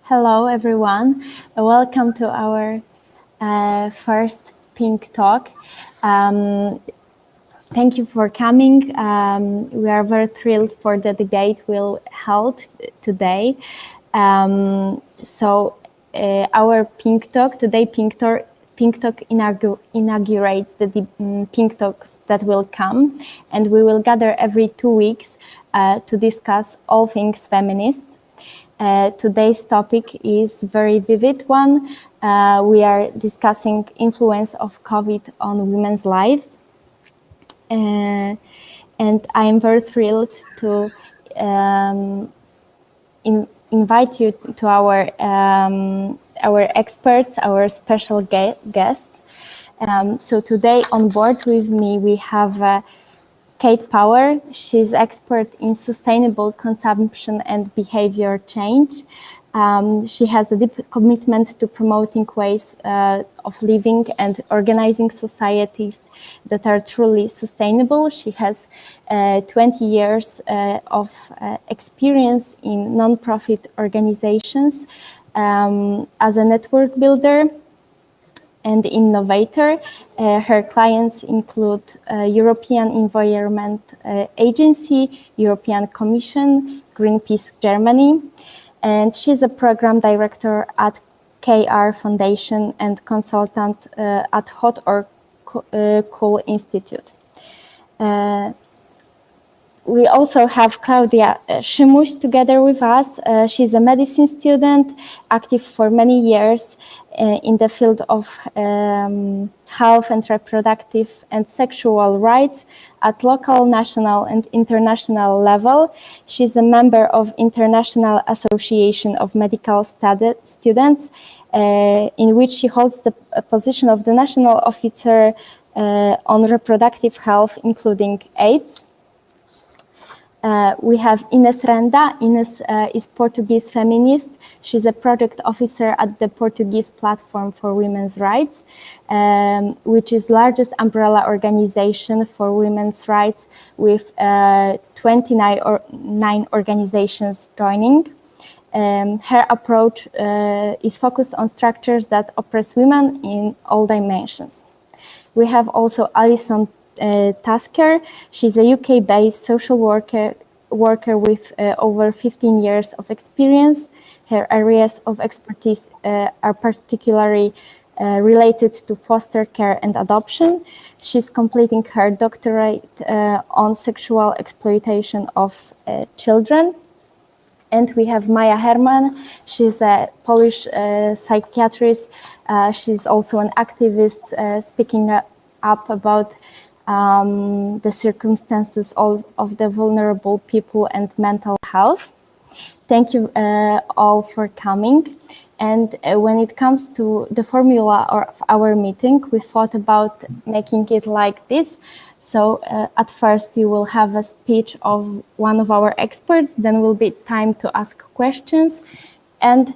Hello, everyone. Welcome to our first Pink Talk. Thank you for coming. We are very thrilled for the debate we'll hold today. Our Pink Talk, today Pink Talk inaugurates the Pink Talks that will come, and we will gather every 2 weeks to discuss all things feminists. Today's topic is a very vivid one. We are discussing influence of COVID on women's lives. And I am very thrilled to invite you to our experts, our special guests. So today on board with me we have Kate Power. She's expert in sustainable consumption and behavior change. She has a deep commitment to promoting ways of living and organizing societies that are truly sustainable. She has 20 years of experience in nonprofit organizations as a network builder and innovator. Her clients include European Environment Agency, European Commission, Greenpeace Germany, and she's a program director at KR Foundation and consultant at Hot or Cool Institute. We also have Claudia Szymuś together with us. She's a medicine student, active for many years in the field of health and reproductive and sexual rights at local, national and international level. She's a member of International Association of Medical Students, in which she holds the position of the National Officer on Reproductive Health, including AIDS. We have Ines Renda. Ines is Portuguese feminist. She's a project officer at the Portuguese Platform for Women's Rights, which is largest umbrella organization for women's rights with 29 organizations joining. Her approach is focused on structures that oppress women in all dimensions. We have also Alison Tasker. She's a UK-based social worker with over 15 years of experience. Her areas of expertise are particularly related to foster care and adoption. She's completing her doctorate on sexual exploitation of children. And we have Maja Herman. She's a Polish psychiatrist. She's also an activist speaking up about the circumstances of the vulnerable people and mental health. Thank you all for coming. And when it comes to the formula of our meeting, we thought about making it like this. So at first you will have a speech of one of our experts, then will be time to ask questions, and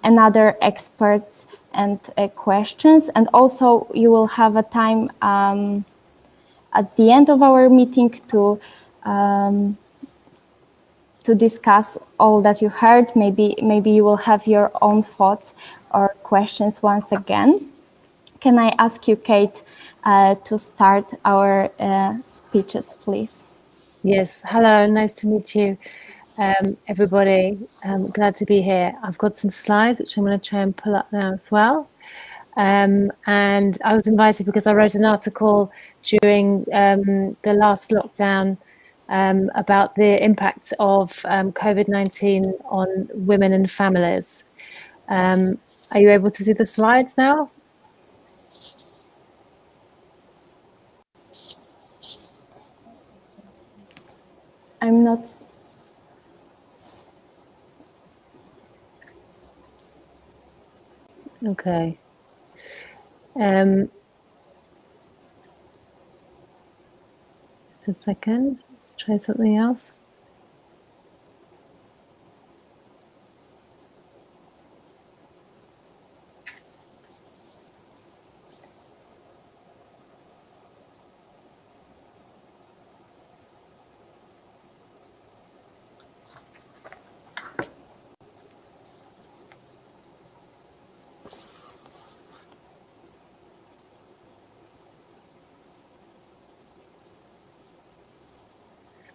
another experts and questions. And also you will have a time at the end of our meeting to discuss all that you heard. Maybe you will have your own thoughts or questions once again. Can I ask you, Kate, to start our speeches, please? Yes, hello, nice to meet you, everybody. I'm glad to be here. I've got some slides which I'm going to try and pull up now as well. And I was invited because I wrote an article during the last lockdown about the impact of COVID-19 on women and families. Are you able to see the slides now? I'm not. Okay. Just a second, let's try something else.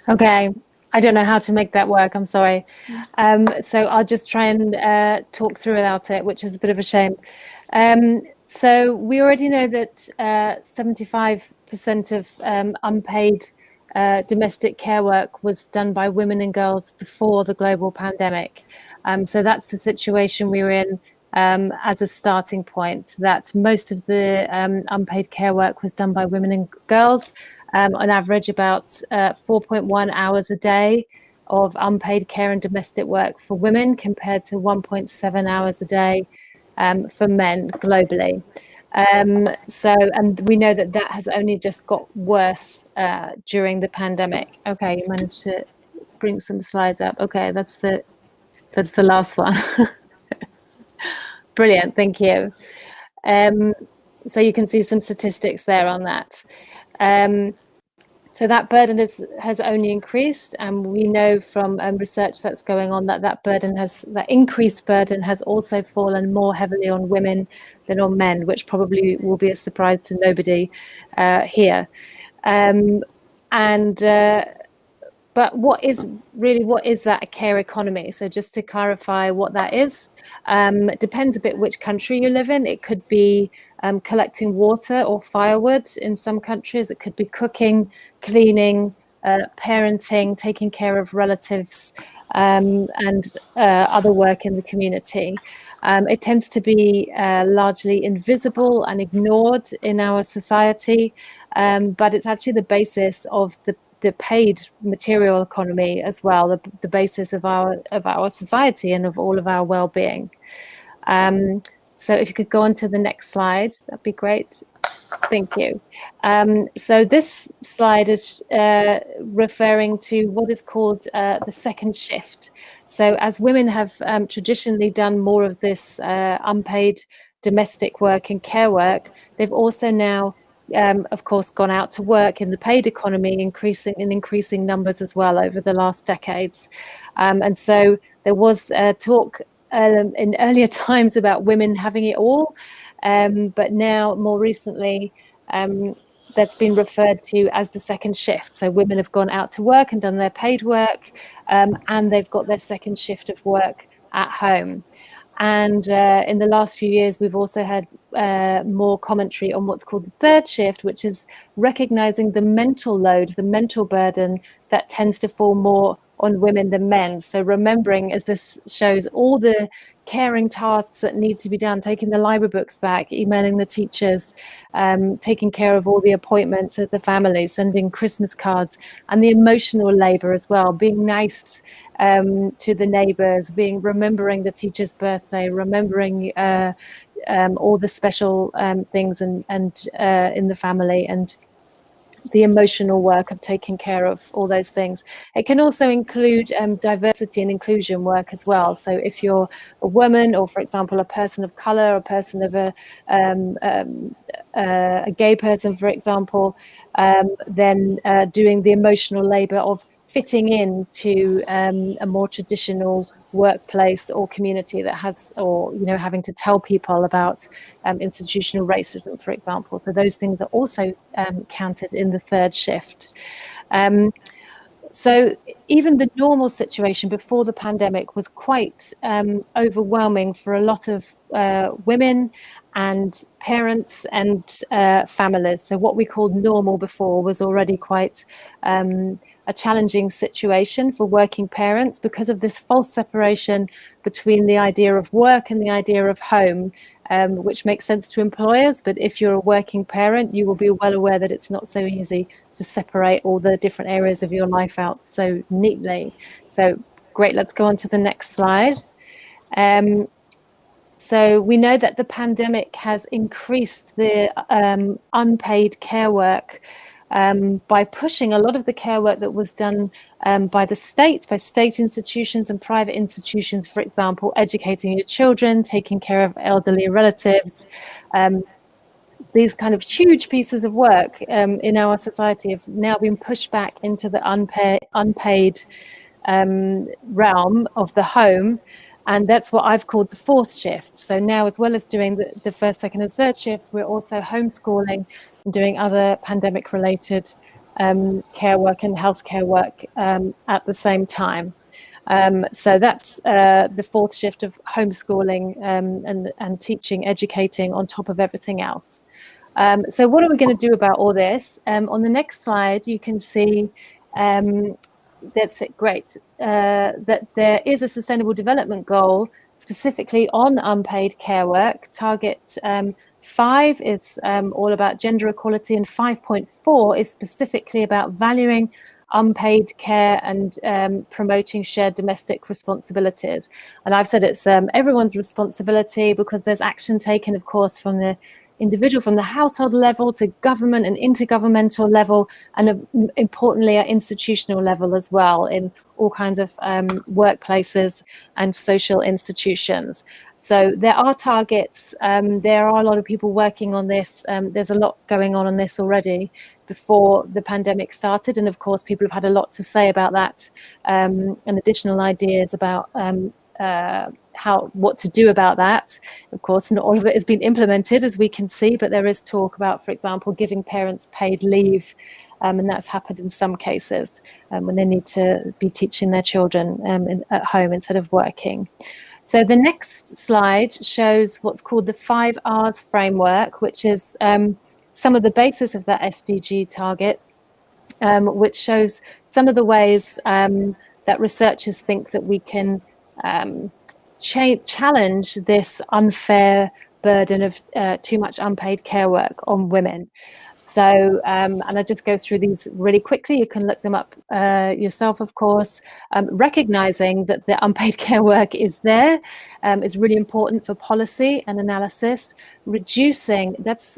Okay, I don't know how to make that work. I'm sorry. So I'll just try and talk through without it, which is a bit of a shame. So we already know that 75% of unpaid domestic care work was done by women and girls before the global pandemic. So that's the situation we were in as a starting point, that most of the unpaid care work was done by women and girls. On average, about 4.1 hours a day of unpaid care and domestic work for women, compared to 1.7 hours a day for men globally. And we know that that has only just got worse during the pandemic. Okay, you managed to bring some slides up. Okay, that's the last one. Brilliant, thank you. So you can see some statistics there on that. So that burden has only increased, and we know from research that's going on that that increased burden has also fallen more heavily on women than on men, which probably will be a surprise to nobody here. But what is that a care economy? So just to clarify what that is, it depends a bit which country you live in. It could be collecting water or firewood in some countries. It could be cooking, cleaning, parenting, taking care of relatives, and other work in the community. It tends to be largely invisible and ignored in our society, but it's actually the basis of the paid material economy as well, the basis of our society and of all of our well-being. So if you could go on to the next slide, that'd be great. Thank you. So this slide is referring to what is called the second shift. So as women have traditionally done more of this unpaid domestic work and care work, they've also now of course, gone out to work in the paid economy, increasing numbers as well over the last decades. And so there was talk in earlier times about women having it all, but now more recently that's been referred to as the second shift. So women have gone out to work and done their paid work, and they've got their second shift of work at home. And in the last few years, we've also had more commentary on what's called the third shift, which is recognizing the mental load, the mental burden that tends to fall more on women than men. So remembering, as this shows, all the caring tasks that need to be done, taking the library books back, emailing the teachers, taking care of all the appointments at the family, sending Christmas cards, and the emotional labor as well, being nice to the neighbors, remembering the teacher's birthday, remembering all the special things and in the family, and the emotional work of taking care of all those things. It can also include diversity and inclusion work as well. So if you're a woman, or for example, a person of color, a person of a gay person, for example, then doing the emotional labor of fitting into a more traditional workplace or community that has, or having to tell people about institutional racism, for example. So those things are also counted in the third shift. So even the normal situation before the pandemic was quite overwhelming for a lot of women and parents and families. So what we called normal before was already quite a challenging situation for working parents, because of this false separation between the idea of work and the idea of home, which makes sense to employers. But if you're a working parent, you will be well aware that it's not so easy to separate all the different areas of your life out so neatly. So great, let's go on to the next slide. So we know that the pandemic has increased the unpaid care work by pushing a lot of the care work that was done by state institutions and private institutions, for example, educating your children, taking care of elderly relatives. These kind of huge pieces of work in our society have now been pushed back into the unpaid realm of the home. And that's what I've called the fourth shift. So now, as well as doing the first, second, and third shift, we're also homeschooling and doing other pandemic-related care work and healthcare work at the same time. So that's the fourth shift of homeschooling and teaching, educating on top of everything else. So what are we going to do about all this? On the next slide, you can see that's it, great, that there is a sustainable development goal specifically on unpaid care work. Target 5 is all about gender equality, and 5.4 is specifically about valuing unpaid care and promoting shared domestic responsibilities. And I've said it's everyone's responsibility, because there's action taken, of course, from the individual, from the household level to government and intergovernmental level, and importantly at institutional level as well, in all kinds of workplaces and social institutions. So there are targets, there are a lot of people working on this, there's a lot going on this already before the pandemic started, and of course people have had a lot to say about that, and additional ideas about what to do about that. Of course, not all of it has been implemented, as we can see, but there is talk about, for example, giving parents paid leave, and that's happened in some cases when they need to be teaching their children at home instead of working. So the next slide shows what's called the 5 R's framework, which is some of the basis of that SDG target, which shows some of the ways that researchers think that we can challenge this unfair burden of too much unpaid care work on women. So, and I just go through these really quickly. You can look them up yourself, of course. Recognizing that the unpaid care work is there is really important for policy and analysis. Reducing, that's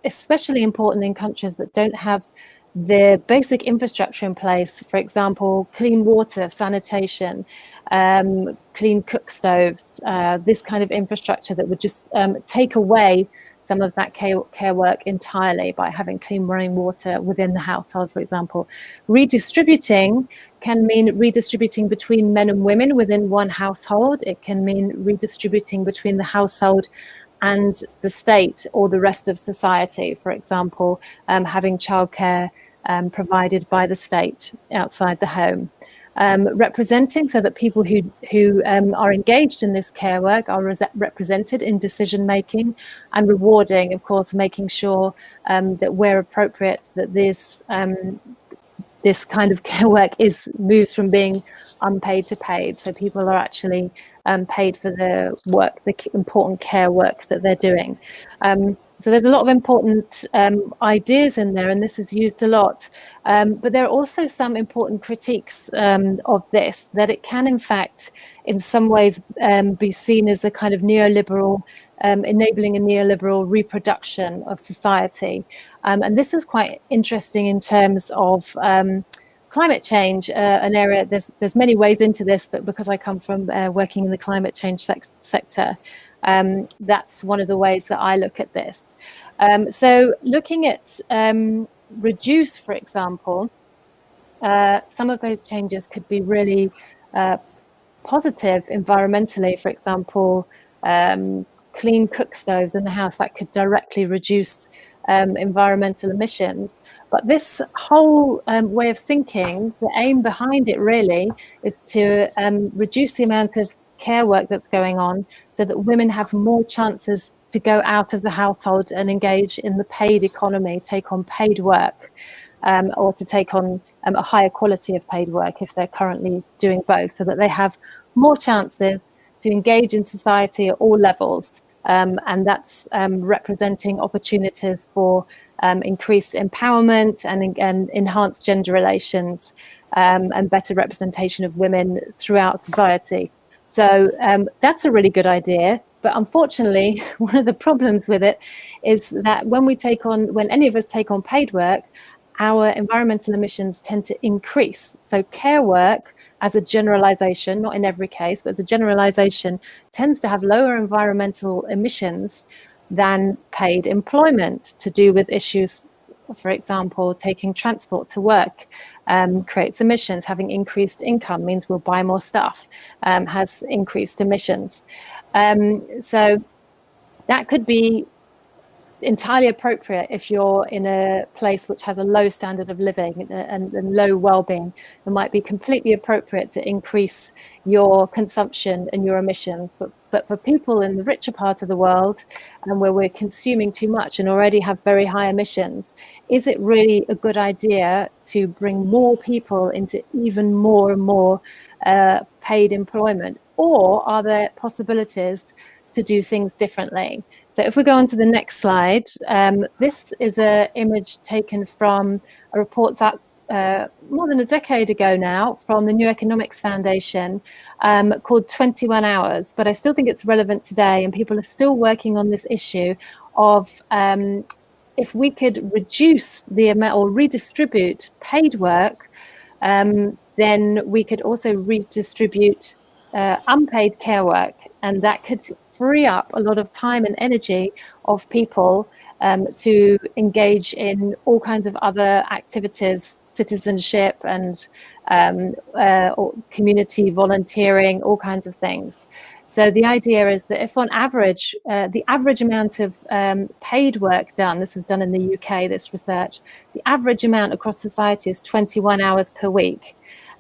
especially important in countries that don't have the basic infrastructure in place, for example, clean water, sanitation, clean cook stoves, this kind of infrastructure that would just take away some of that care work entirely by having clean running water within the household, for example. Redistributing can mean redistributing between men and women within one household. It can mean redistributing between the household and the state or the rest of society, for example, having childcare provided by the state outside the home. Representing, so that people who are engaged in this care work are represented in decision making, and rewarding, of course, making sure that where appropriate, that this kind of care work moves from being unpaid to paid, so people are actually paid for the work, the important care work that they're doing. So there's a lot of important ideas in there, and this is used a lot. But there are also some important critiques of this, that it can, in fact, in some ways be seen as a kind of neoliberal, enabling a neoliberal reproduction of society. And this is quite interesting in terms of climate change, an area, there's many ways into this, but because I come from working in the climate change sector, that's one of the ways that I look at this. So looking at reduce, for example, some of those changes could be really positive environmentally. For example, clean cook stoves in the house, that could directly reduce environmental emissions. But this whole way of thinking, the aim behind it really is to reduce the amount of care work that's going on, so that women have more chances to go out of the household and engage in the paid economy, take on paid work, or to take on a higher quality of paid work if they're currently doing both, so that they have more chances to engage in society at all levels. And that's representing opportunities for increased empowerment and enhanced gender relations, and better representation of women throughout society. So that's a really good idea. But unfortunately, one of the problems with it is that when any of us take on paid work, our environmental emissions tend to increase. So care work, as a generalization, not in every case, but as a generalization, tends to have lower environmental emissions than paid employment, to do with issues, for example, taking transport to work creates emissions. Having increased income means we'll buy more stuff, has increased emissions. So that could be entirely appropriate if you're in a place which has a low standard of living and low well-being. It might be completely appropriate to increase your consumption and your emissions. But for people in the richer part of the world, and where we're consuming too much and already have very high emissions, is it really a good idea to bring more people into even more and more paid employment? Or are there possibilities to do things differently? So if we go on to the next slide, this is an image taken from a report out more than a decade ago now from the New Economics Foundation called 21 Hours, but I still think it's relevant today, and people are still working on this issue of if we could reduce the amount or redistribute paid work, then we could also redistribute unpaid care work, and that could free up a lot of time and energy of people to engage in all kinds of other activities, citizenship and or community volunteering, all kinds of things. So the idea is that if on average, the average amount of paid work done, this was done in the UK, this research, the average amount across society is 21 hours per week.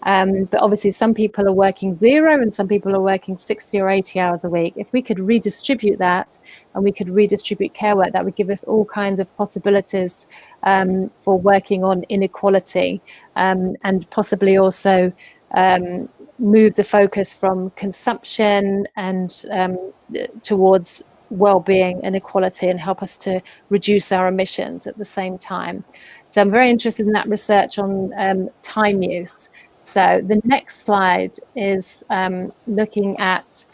But obviously some people are working 0 and some people are working 60 or 80 hours a week. If we could redistribute that and we could redistribute care work, that would give us all kinds of possibilities for working on inequality and possibly also move the focus from consumption and towards well-being and equality, and help us to reduce our emissions at the same time. So I'm very interested in that research on time use. So the next slide is looking at,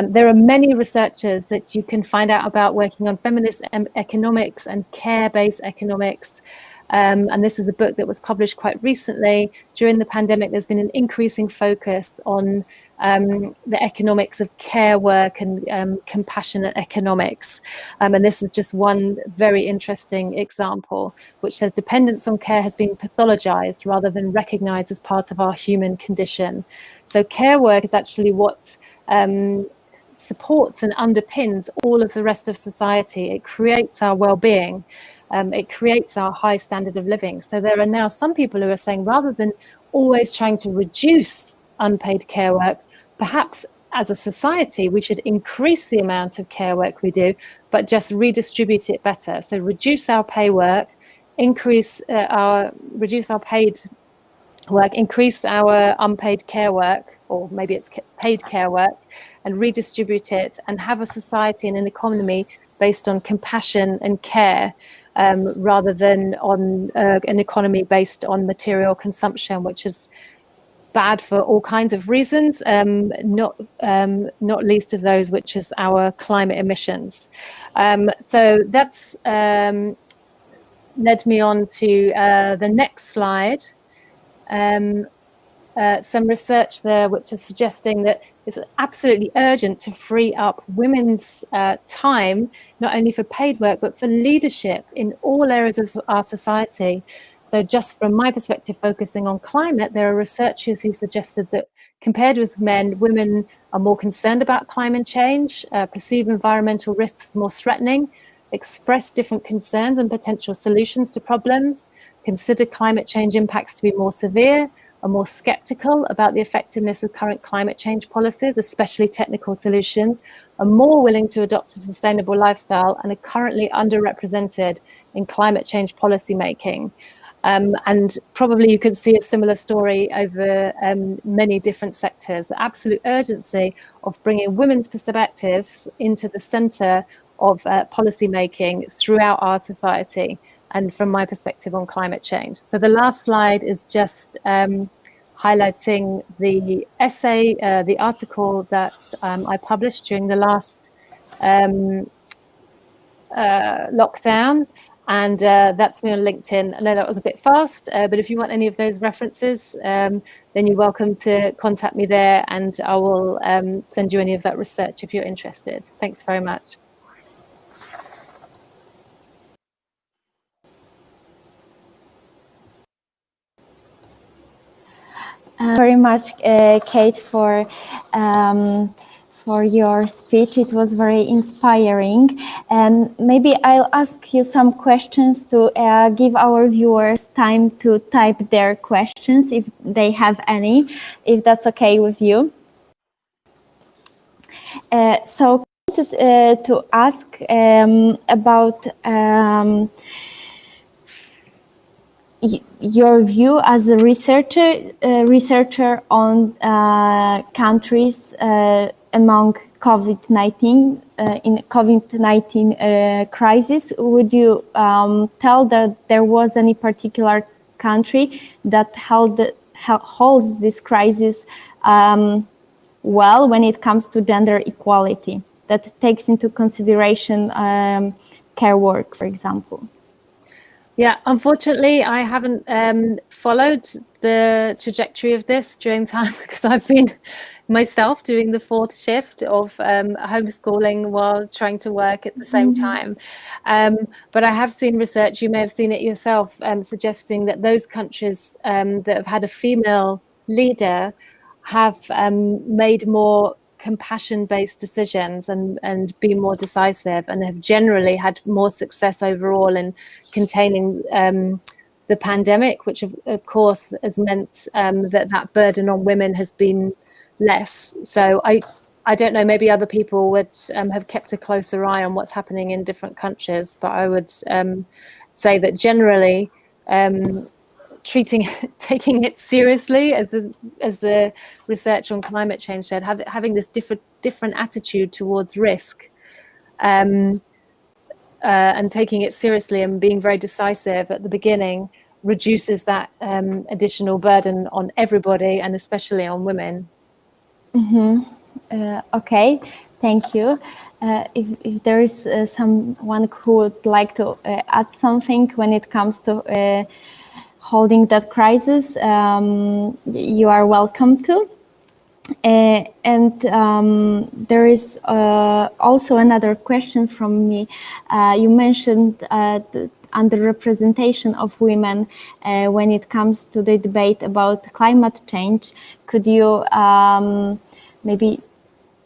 there are many researchers that you can find out about working on feminist economics and care-based economics. And this is a book that was published quite recently. During the pandemic, there's been an increasing focus on the economics of care work and compassionate economics. And this is just one very interesting example, which says dependence on care has been pathologized rather than recognized as part of our human condition. So care work is actually what supports and underpins all of the rest of society. It creates our well-being. It creates our high standard of living. So there are now some people who are saying, rather than always trying to reduce unpaid care work, perhaps as a society, we should increase the amount of care work we do, but just redistribute it better. So reduce our pay work, reduce our paid work, increase our unpaid care work, or maybe it's paid care work, and redistribute it, and have a society and an economy based on compassion and care, rather than on an economy based on material consumption, which is bad for all kinds of reasons, not least of those which is our climate emissions. So that's led me on to the next slide. Some research there which is suggesting that it's absolutely urgent to free up women's time, not only for paid work, but for leadership in all areas of our society. So just from my perspective, focusing on climate, there are researchers who suggested that compared with men, women are more concerned about climate change, perceive environmental risks as more threatening, express different concerns and potential solutions to problems, consider climate change impacts to be more severe, are more skeptical about the effectiveness of current climate change policies, especially technical solutions, are more willing to adopt a sustainable lifestyle, and are currently underrepresented in climate change policy making. And probably you can see a similar story over many different sectors. The absolute urgency of bringing women's perspectives into the centre of policy making throughout our society, and from my perspective on climate change. So the last slide is just highlighting the essay, the article that I published during the last lockdown, and that's me on LinkedIn. I know that was a bit fast, but if you want any of those references, then you're welcome to contact me there, and I will send you any of that research if you're interested. Thanks very much. Very much, Kate, for for your speech. It was very inspiring. And maybe I'll ask you some questions to give our viewers time to type their questions if they have any, if that's okay with you. So to ask about your view as a researcher on countries among COVID-19 in COVID-19 crisis. Would you tell that there was any particular country that holds this crisis well when it comes to gender equality, that takes into consideration care work, for example? Yeah, unfortunately, I haven't followed the trajectory of this during time because I've been myself doing the fourth shift of homeschooling while trying to work at the same time. But I have seen research, you may have seen it yourself, suggesting that those countries that have had a female leader have made more compassion-based decisions and be more decisive, and have generally had more success overall in containing the pandemic, which of course has meant that burden on women has been less. So I don't know, maybe other people would have kept a closer eye on what's happening in different countries, but I would say that generally taking it seriously, as the research on climate change said, having this different attitude towards risk, and taking it seriously and being very decisive at the beginning reduces that additional burden on everybody, and especially on women. Okay, thank you. If there is someone who would like to add something when it comes to holding that crisis, you are welcome to. And there is also another question from me. You mentioned the underrepresentation of women when it comes to the debate about climate change. Could you maybe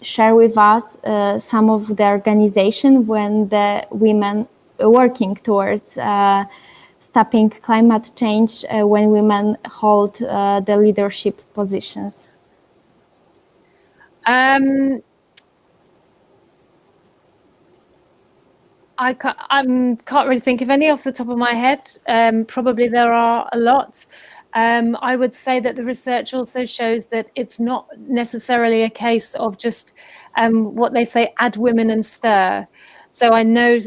share with us some of the organization when the women working towards stopping climate change, when women hold the leadership positions? I can't really think of any off the top of my head. Probably there are a lot. I would say that the research also shows that it's not necessarily a case of just what they say, add women and stir. So I know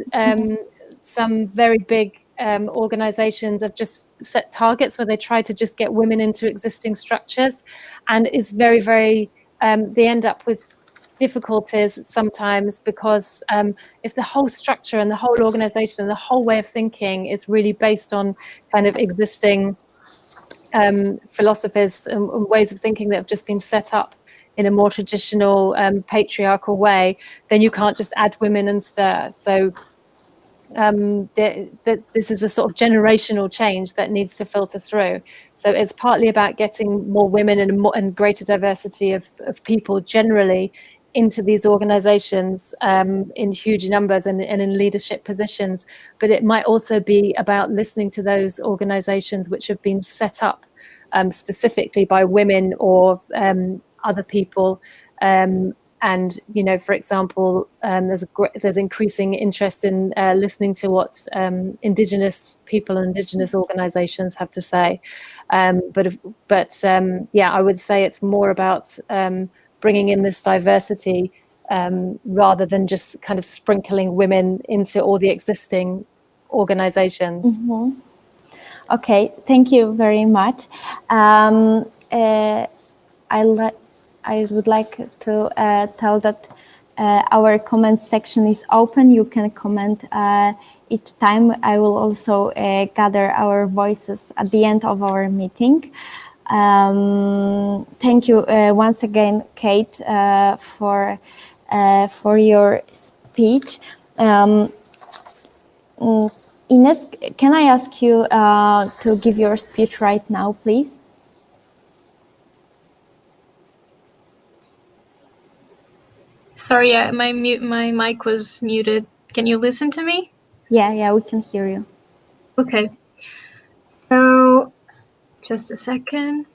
some very big organizations have just set targets where they try to just get women into existing structures, and it's very, very, they end up with difficulties sometimes, because if the whole structure and the whole organization and the whole way of thinking is really based on kind of existing philosophies and ways of thinking that have just been set up in a more traditional patriarchal way, then you can't just add women and stir. So this is a sort of generational change that needs to filter through. So it's partly about getting more women and greater diversity of people generally into these organizations in huge numbers and in leadership positions. But it might also be about listening to those organizations which have been set up specifically by women or other people. And, you know, for example, there's increasing interest in listening to what Indigenous people and Indigenous organizations have to say. But yeah, I would say it's more about bringing in this diversity rather than just kind of sprinkling women into all the existing organizations. Mm-hmm. Okay, thank you very much. I would like to tell that our comment section is open. You can comment each time. I will also gather our voices at the end of our meeting. Thank you once again, Kate, for your speech. Ines, can I ask you to give your speech right now, please? Sorry, my mic was muted. Can you listen to me? Yeah, we can hear you. Okay. So, just a second.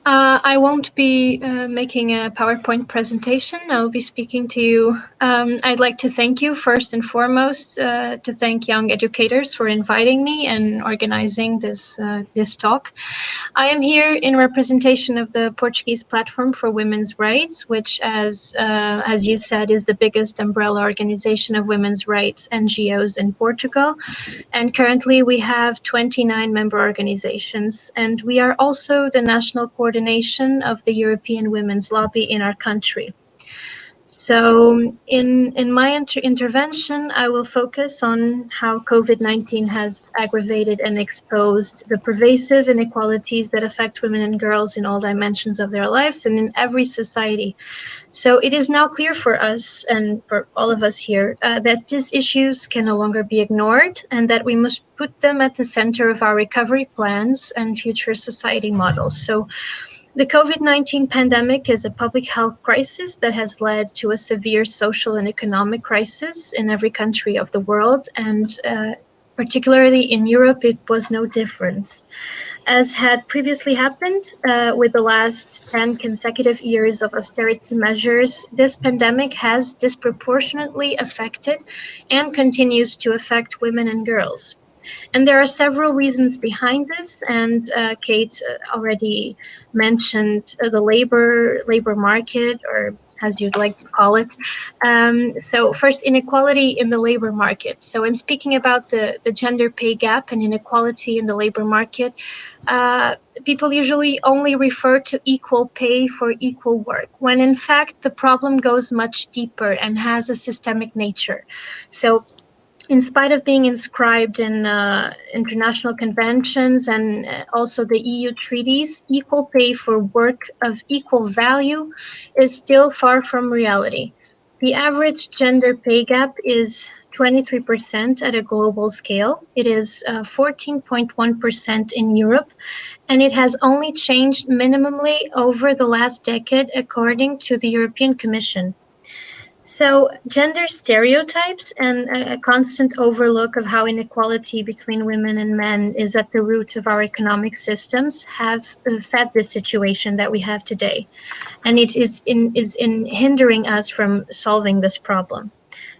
I won't be making a PowerPoint presentation. I'll be speaking to you. I'd like to thank you first and foremost, to thank Young Educators for inviting me and organizing this talk. I am here in representation of the Portuguese Platform for Women's Rights, which, as you said, is the biggest umbrella organization of women's rights NGOs in Portugal. And currently we have 29 member organizations, and we are also the national coordination of the European Women's Lobby in our country. So in my intervention, I will focus on how COVID-19 has aggravated and exposed the pervasive inequalities that affect women and girls in all dimensions of their lives and in every society. So it is now clear for us and for all of us here that these issues can no longer be ignored and that we must put them at the center of our recovery plans and future society models. So the COVID-19 pandemic is a public health crisis that has led to a severe social and economic crisis in every country of the world, and particularly in Europe, it was no different. As had previously happened with the last 10 consecutive years of austerity measures, this pandemic has disproportionately affected and continues to affect women and girls. And there are several reasons behind this, and Kate already mentioned the labor market, or as you'd like to call it. So first, inequality in the labor market. So in speaking about the gender pay gap and inequality in the labor market, people usually only refer to equal pay for equal work, when in fact the problem goes much deeper and has a systemic nature. So in spite of being inscribed in international conventions and also the EU treaties, equal pay for work of equal value is still far from reality. The average gender pay gap is 23% at a global scale. It is 14.1% in Europe, and it has only changed minimally over the last decade, according to the European Commission. So, gender stereotypes and a constant overlook of how inequality between women and men is at the root of our economic systems have fed the situation that we have today. And it is in hindering us from solving this problem.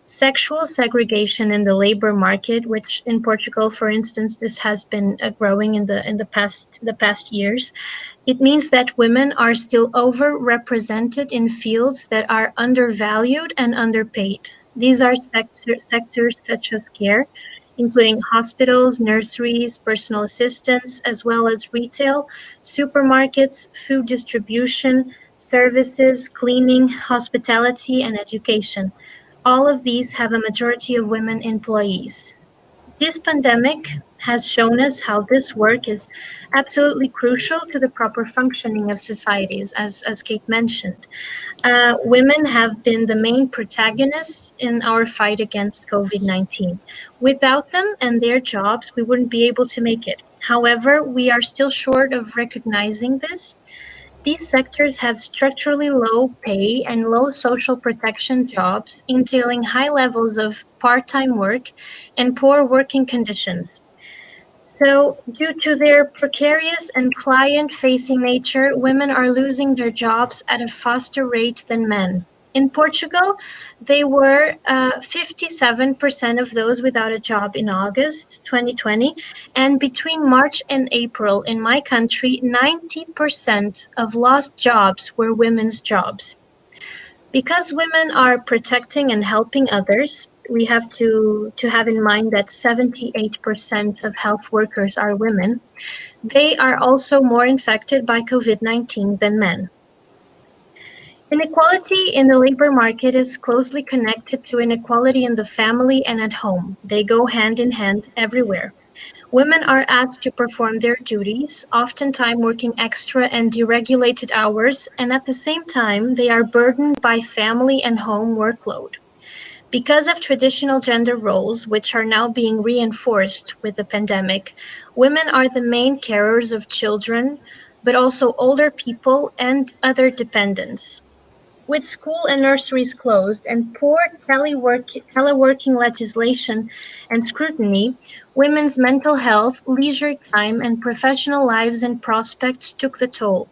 Sexual segregation in the labor market, which in Portugal, for instance, this has been growing in the past years. It means that women are still overrepresented in fields that are undervalued and underpaid. These are sectors such as care, including hospitals, nurseries, personal assistants, as well as retail, supermarkets, food distribution, services, cleaning, hospitality, and education. All of these have a majority of women employees. This pandemic has shown us how this work is absolutely crucial to the proper functioning of societies, as Kate mentioned. Women have been the main protagonists in our fight against COVID-19. Without them and their jobs, we wouldn't be able to make it. However, we are still short of recognizing this. These sectors have structurally low pay and low social protection jobs, entailing high levels of part-time work and poor working conditions. So, due to their precarious and client-facing nature, women are losing their jobs at a faster rate than men. In Portugal, they were 57% of those without a job in August 2020, and between March and April in my country, 90% of lost jobs were women's jobs. Because women are protecting and helping others, we have to have in mind that 78% of health workers are women. They are also more infected by COVID-19 than men. Inequality in the labor market is closely connected to inequality in the family and at home. They go hand in hand everywhere. Women are asked to perform their duties, oftentimes working extra and deregulated hours, and at the same time, they are burdened by family and home workload. Because of traditional gender roles, which are now being reinforced with the pandemic, women are the main carers of children, but also older people and other dependents. With school and nurseries closed and poor teleworking legislation and scrutiny, women's mental health, leisure time, and professional lives and prospects took the toll.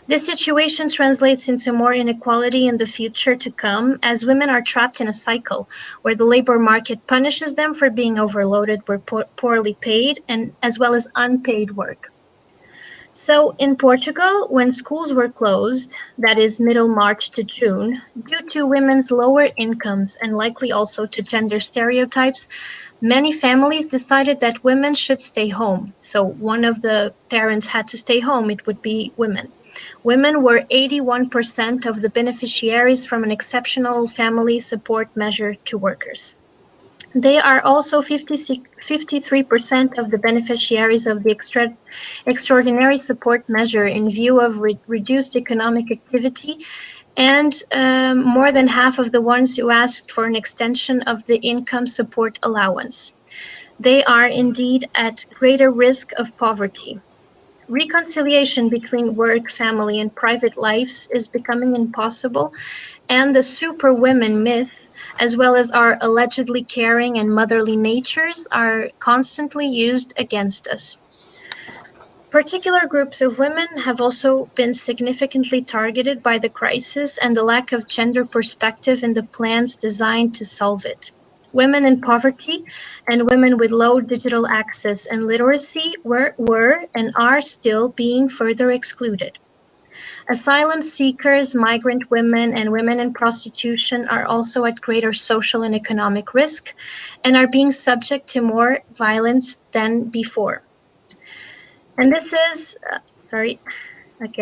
This situation translates into more inequality in the future to come, as women are trapped in a cycle where the labor market punishes them for being overloaded or poorly paid, and as well as unpaid work. So in Portugal, when schools were closed, that is middle March to June, due to women's lower incomes and likely also to gender stereotypes, many families decided that women should stay home. So one of the parents had to stay home, it would be women. Women were 81% of the beneficiaries from an exceptional family support measure to workers. They are also 53% of the beneficiaries of the extraordinary support measure in view of reduced economic activity, and more than half of the ones who asked for an extension of the income support allowance. They are indeed at greater risk of poverty. Reconciliation between work, family, and private lives is becoming impossible, and the superwomen myth, as well as our allegedly caring and motherly natures, are constantly used against us. Particular groups of women have also been significantly targeted by the crisis and the lack of gender perspective in the plans designed to solve it. Women in poverty and women with low digital access and literacy were and are still being further excluded. Asylum seekers, migrant women, and women in prostitution are also at greater social and economic risk and are being subject to more violence than before. And this is, I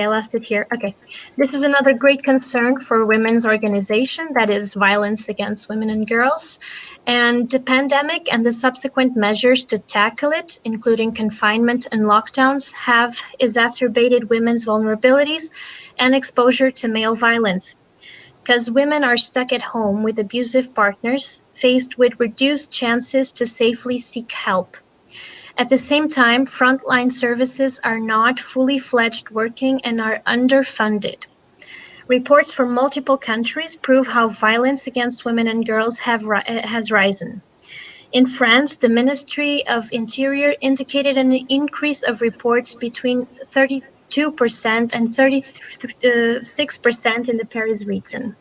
lost it here. Okay. This is another great concern for women's organization, that is violence against women and girls. And the pandemic and the subsequent measures to tackle it, including confinement and lockdowns, have exacerbated women's vulnerabilities and exposure to male violence. Because women are stuck at home with abusive partners, faced with reduced chances to safely seek help. At the same time, frontline services are not fully fledged working and are underfunded. Reports from multiple countries prove how violence against women and girls has risen. In France, the Ministry of Interior indicated an increase of reports between 32% and 36% in the Paris region.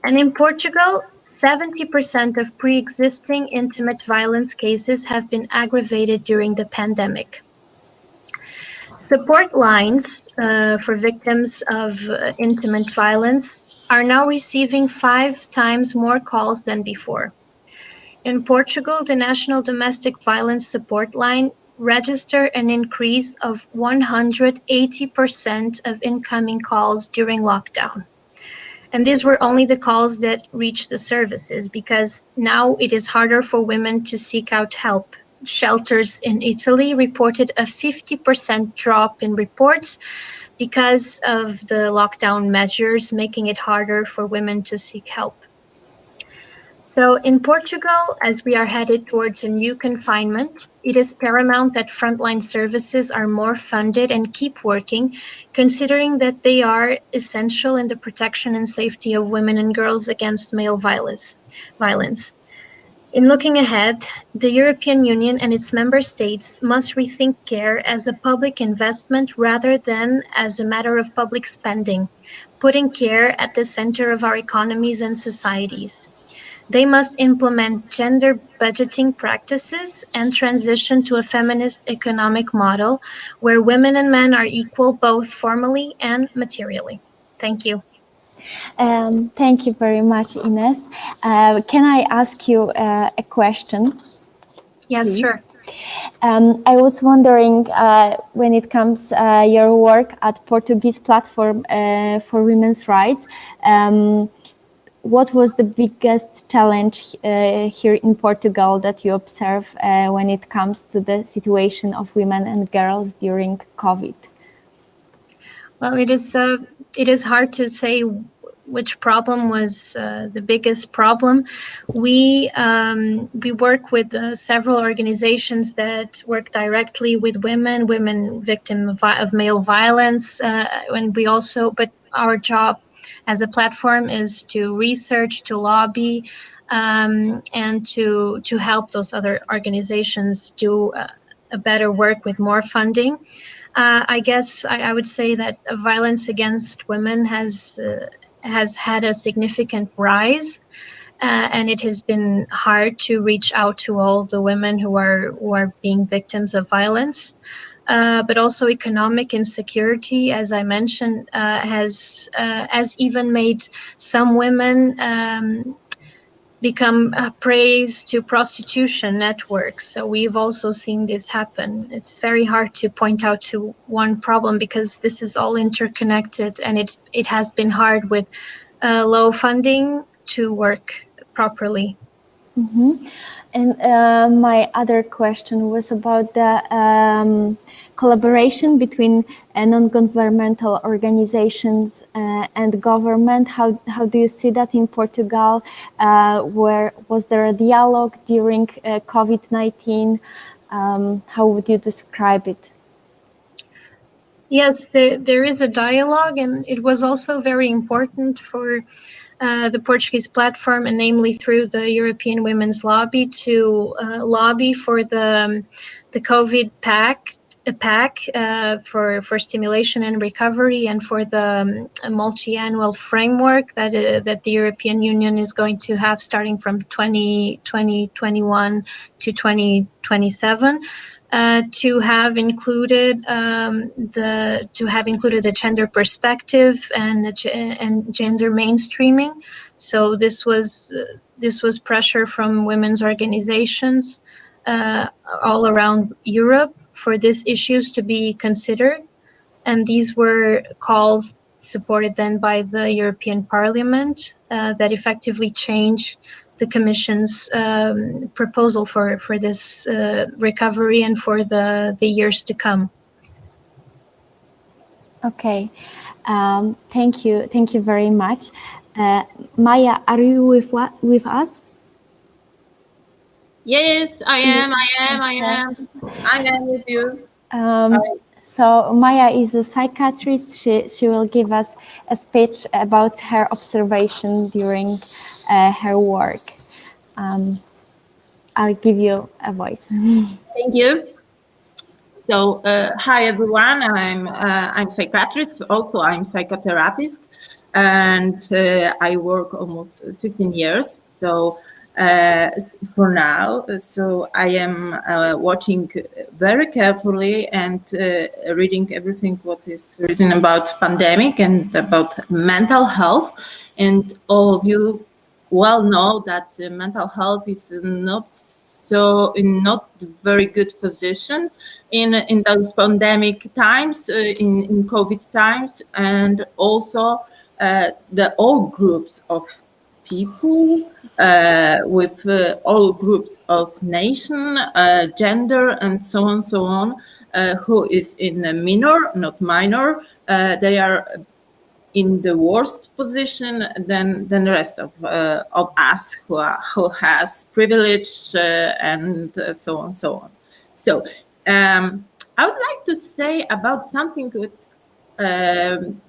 And in Portugal, 70% of pre-existing intimate violence cases have been aggravated during the pandemic. Support lines for victims of intimate violence are now receiving 5 times more calls than before. In Portugal, the National Domestic Violence Support Line registered an increase of 180% of incoming calls during lockdown. And these were only the calls that reached the services, because now it is harder for women to seek out help. Shelters in Italy reported a 50% drop in reports because of the lockdown measures, making it harder for women to seek help. So in Portugal, as we are headed towards a new confinement, it is paramount that frontline services are more funded and keep working, considering that they are essential in the protection and safety of women and girls against male violence. In looking ahead, the European Union and its member states must rethink care as a public investment rather than as a matter of public spending, putting care at the center of our economies and societies. They must implement gender budgeting practices and transition to a feminist economic model where women and men are equal both formally and materially. Thank you. Thank you very much, Ines. Can I ask you a question? Yes, please? sure. I was wondering, when it comes your work at Portuguese Platform for Women's Rights, what was the biggest challenge here in Portugal that you observe when it comes to the situation of women and girls during COVID? Well, it is hard to say which problem was the biggest problem. We work with several organizations that work directly with women victims of male violence, and but our job as a platform is to research, to lobby, and to help those other organizations do a better work with more funding. I guess I would say that violence against women has had a significant rise, and it has been hard to reach out to all the women who are being victims of violence. But also economic insecurity, as I mentioned, has even made some women become praise to prostitution networks. So we've also seen this happen. It's very hard to point out to one problem because this is all interconnected, and it has been hard with low funding to work properly. Mm-hmm. And my other question was about the collaboration between non-governmental organizations and government. How do you see that in Portugal? Where was there a dialogue during COVID-19? How would you describe it? Yes, there is a dialogue, and it was also very important for the Portuguese platform, and namely through the European Women's Lobby, to lobby for the COVID pact for stimulation and recovery, and for the multi-annual framework that the European Union is going to have starting from 2021 to 2027. To have included a gender perspective and gender mainstreaming. So this was pressure from women's organizations all around Europe for these issues to be considered, and these were calls supported then by the European Parliament that effectively changed the Commission's proposal for this recovery and for the years to come. Okay, thank you very much. Maya, are you with us? Yes, I am with you. So Maya is a psychiatrist. She will give us a speech about her observation during her work. I'll give you a voice. Thank you. So, hi everyone. I'm psychiatrist. Also, I'm psychotherapist, and I work almost 15 years. So, for now, so I am watching very carefully and reading everything what is written about pandemic and about mental health. And all of you well know that mental health is not very good position in those pandemic times, in COVID times, and also the all groups of people, with all groups of nation, gender, and so on, who is in a not minor, they are in the worst position than the rest of us who has privilege and so on. So I would like to say about something with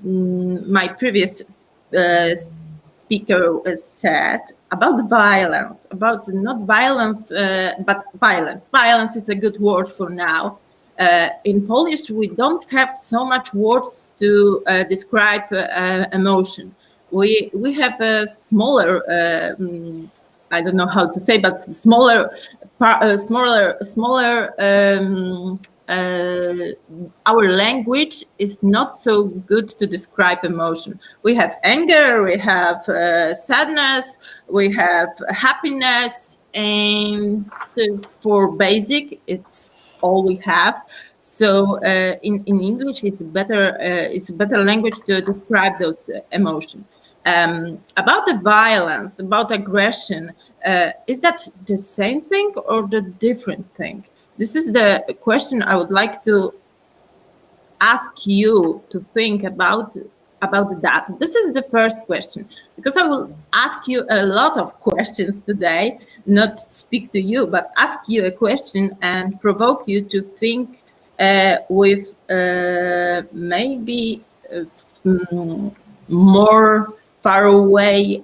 my previous speaker said about violence, about not violence, but violence. Violence is a good word for now. In Polish, we don't have so much words to describe emotion. We have a smaller, I don't know how to say, but smaller. Our language is not so good to describe emotion. We have anger, we have sadness, we have happiness, and for basic, it's all we have. So in English, it's a better language to describe those emotions. About the violence, about aggression, is that the same thing or the different thing? This is the question I would like to ask you to think about that. This is the first question, because I will ask you a lot of questions today, not speak to you, but ask you a question and provoke you to think with maybe more far away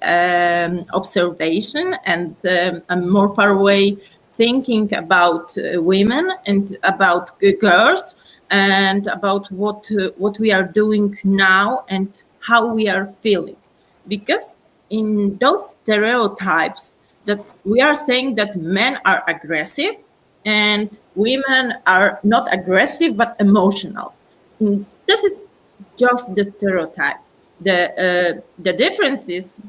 observation and a more far away thinking about women and about girls and about what we are doing now and how we are feeling. Because in those stereotypes that we are saying that men are aggressive and women are not aggressive but emotional. This is just the stereotype. The difference is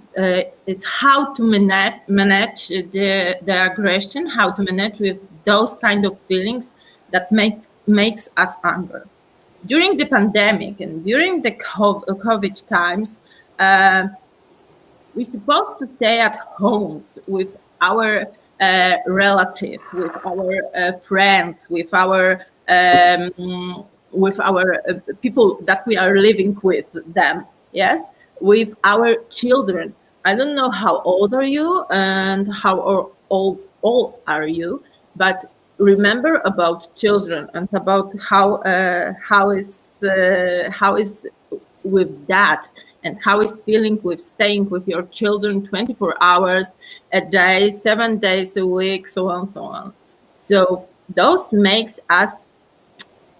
how to manage the aggression, how to manage with those kind of feelings that makes us angry. During the pandemic and during the COVID times, we're supposed to stay at homes with our relatives, with our friends, with our people that we are living with them, yes, with our children. I don't know how old are you and how old are you, but remember about children and about how is with that and how is feeling with staying with your children 24 hours a day, 7 days a week, so on, so on. So those makes us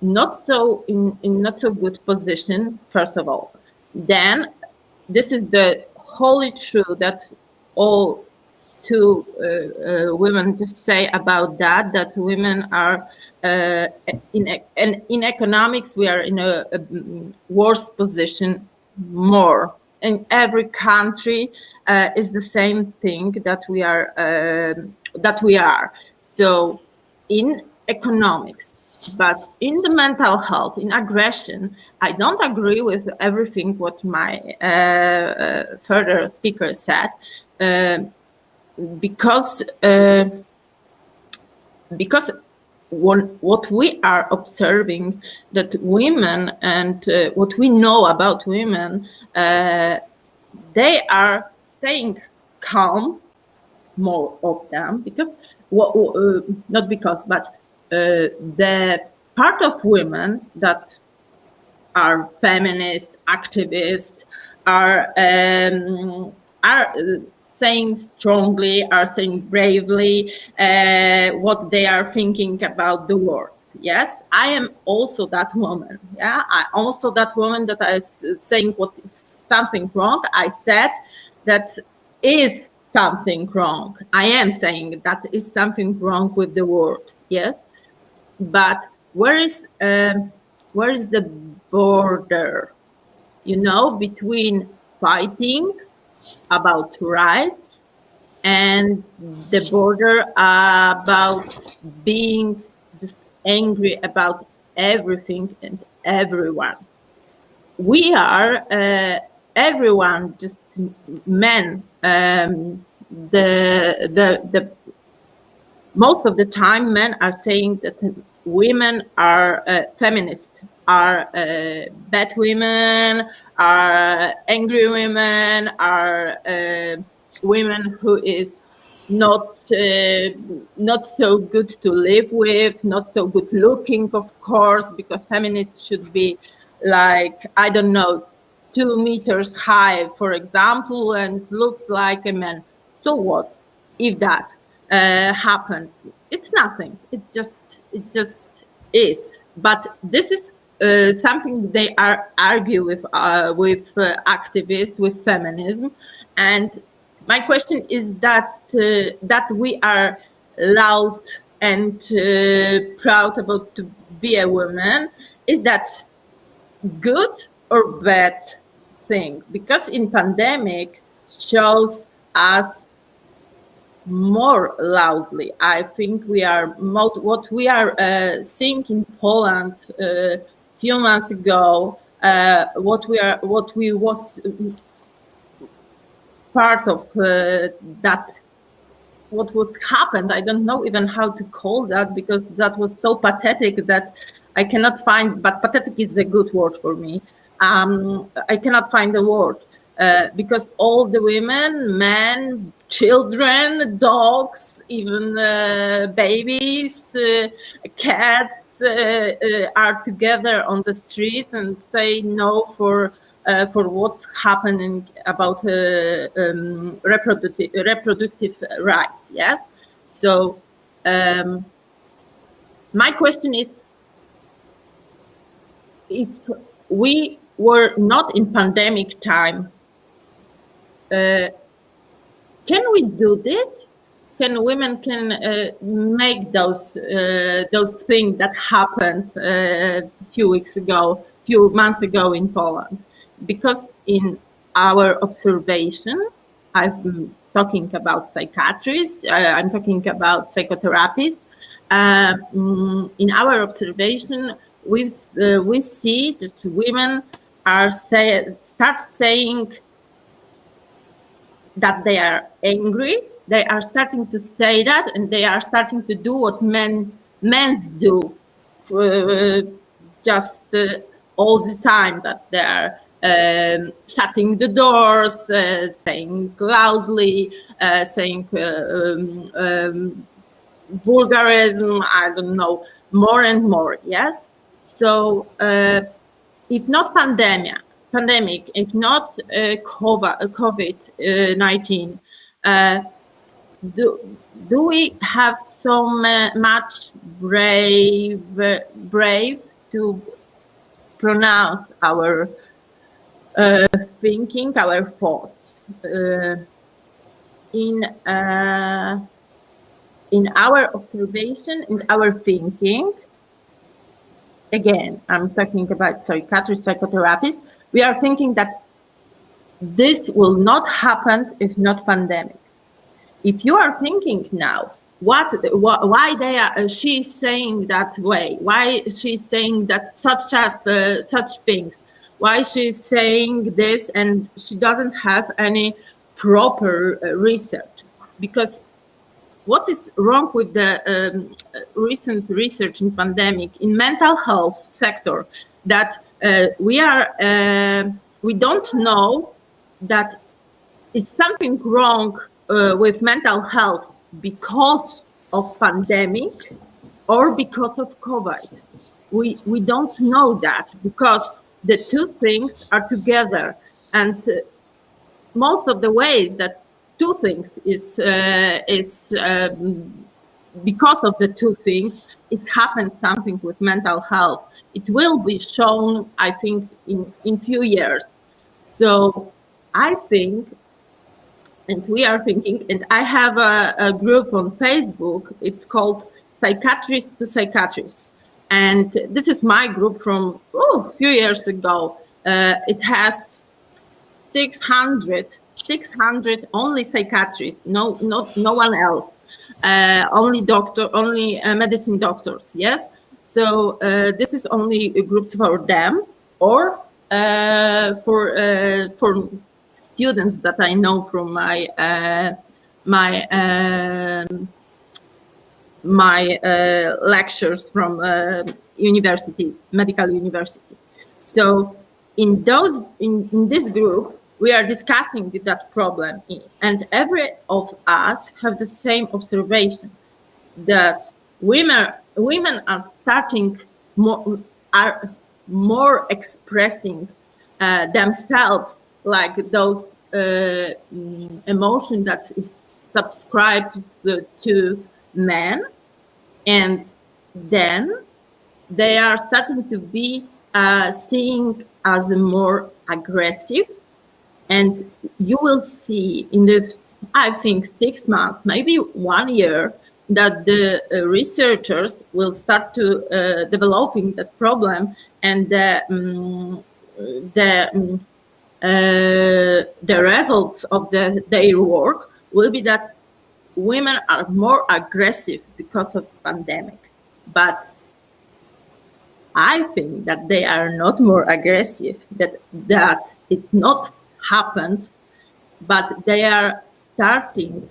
not so in not so good position, first of all. Then this is the wholly true that all two women just say about that women are in economics we are in a worse position more. In every country is the same thing that we are. So in economics, but in the mental health, in aggression, I don't agree with everything what my further speaker said, because what we are observing that women and what we know about women, they are staying calm, more of them, because not because, but the part of women that are feminist activists are saying strongly, are saying bravely what they are thinking about the world. Yes, I am also that woman. Yeah, I also that woman that is saying what is something wrong. I said that is something wrong. I am saying that is something wrong with the world. Yes, but where is the border? You know, between fighting about rights and the border about being just angry about everything and everyone. We are everyone, just men. The most of the time, men are saying that women are feminist, are bad women, are angry women, are women who is not so good to live with, not so good looking, of course, because feminists should be like, I don't know, 2 meters high, for example, and looks like a man. So what if that happens? It's nothing. It just is. But this is something they argue with activists, with feminism. And my question is that we are loud and proud about to be a woman. Is that good or bad thing? Because in pandemic shows us more loudly. I think we are what we are seeing in Poland a few months ago. What we was part of that. What was happened? I don't know even how to call that, because that was so pathetic that I cannot find. But pathetic is a good word for me. I cannot find the word. Because all the women, men, children, dogs, even babies, cats are together on the streets and say no for for what's happening about reproductive rights. Yes. So my question is, if we were not in pandemic time, can we do this? Can women make those things that happened a few months ago in Poland? Because in our observation, I've been talking about psychiatrists, I'm talking about psychotherapists. In our observation, we see that women are start saying that they are angry. They are starting to say that, and they are starting to do what men do, just all the time. That they are shutting the doors, saying loudly, saying vulgarism. I don't know, more and more. Yes. So if not pandemic, if not COVID-19, do we have so much brave to pronounce our thinking, our thoughts in our observation, in our thinking? Again, I'm talking about psychiatrists, psychotherapists. We are thinking that this will not happen if not pandemic. If you are thinking now, why she's saying that way? Why she's saying that such things? Why she's saying this and she doesn't have any proper research? Because what is wrong with the recent research in pandemic in mental health sector, that we don't know that it's something wrong with mental health because of pandemic or because of COVID. We don't know that, because the two things are together, and most of the ways that two things is because of the two things, it's happened something with mental health. It will be shown, I think, in few years. So I think, and we are thinking, and I have a group on Facebook, it's called Psychiatrists to Psychiatrists. And this is my group from a few years ago. It has 600 only psychiatrists, no one else, only medicine doctors. Yes, so this is only groups for them, or for students that I know from my lectures from medical university. So in this group, we are discussing that problem, and every of us have the same observation, that women are starting more expressing themselves, like those emotion that is subscribed to men, and then they are starting to be seen as more aggressive. And you will see in the, I think, 6 months, maybe 1 year, that the researchers will start to developing that problem, and the results of their work will be that women are more aggressive because of pandemic. But I think that they are not more aggressive, that it's not happened, but they are starting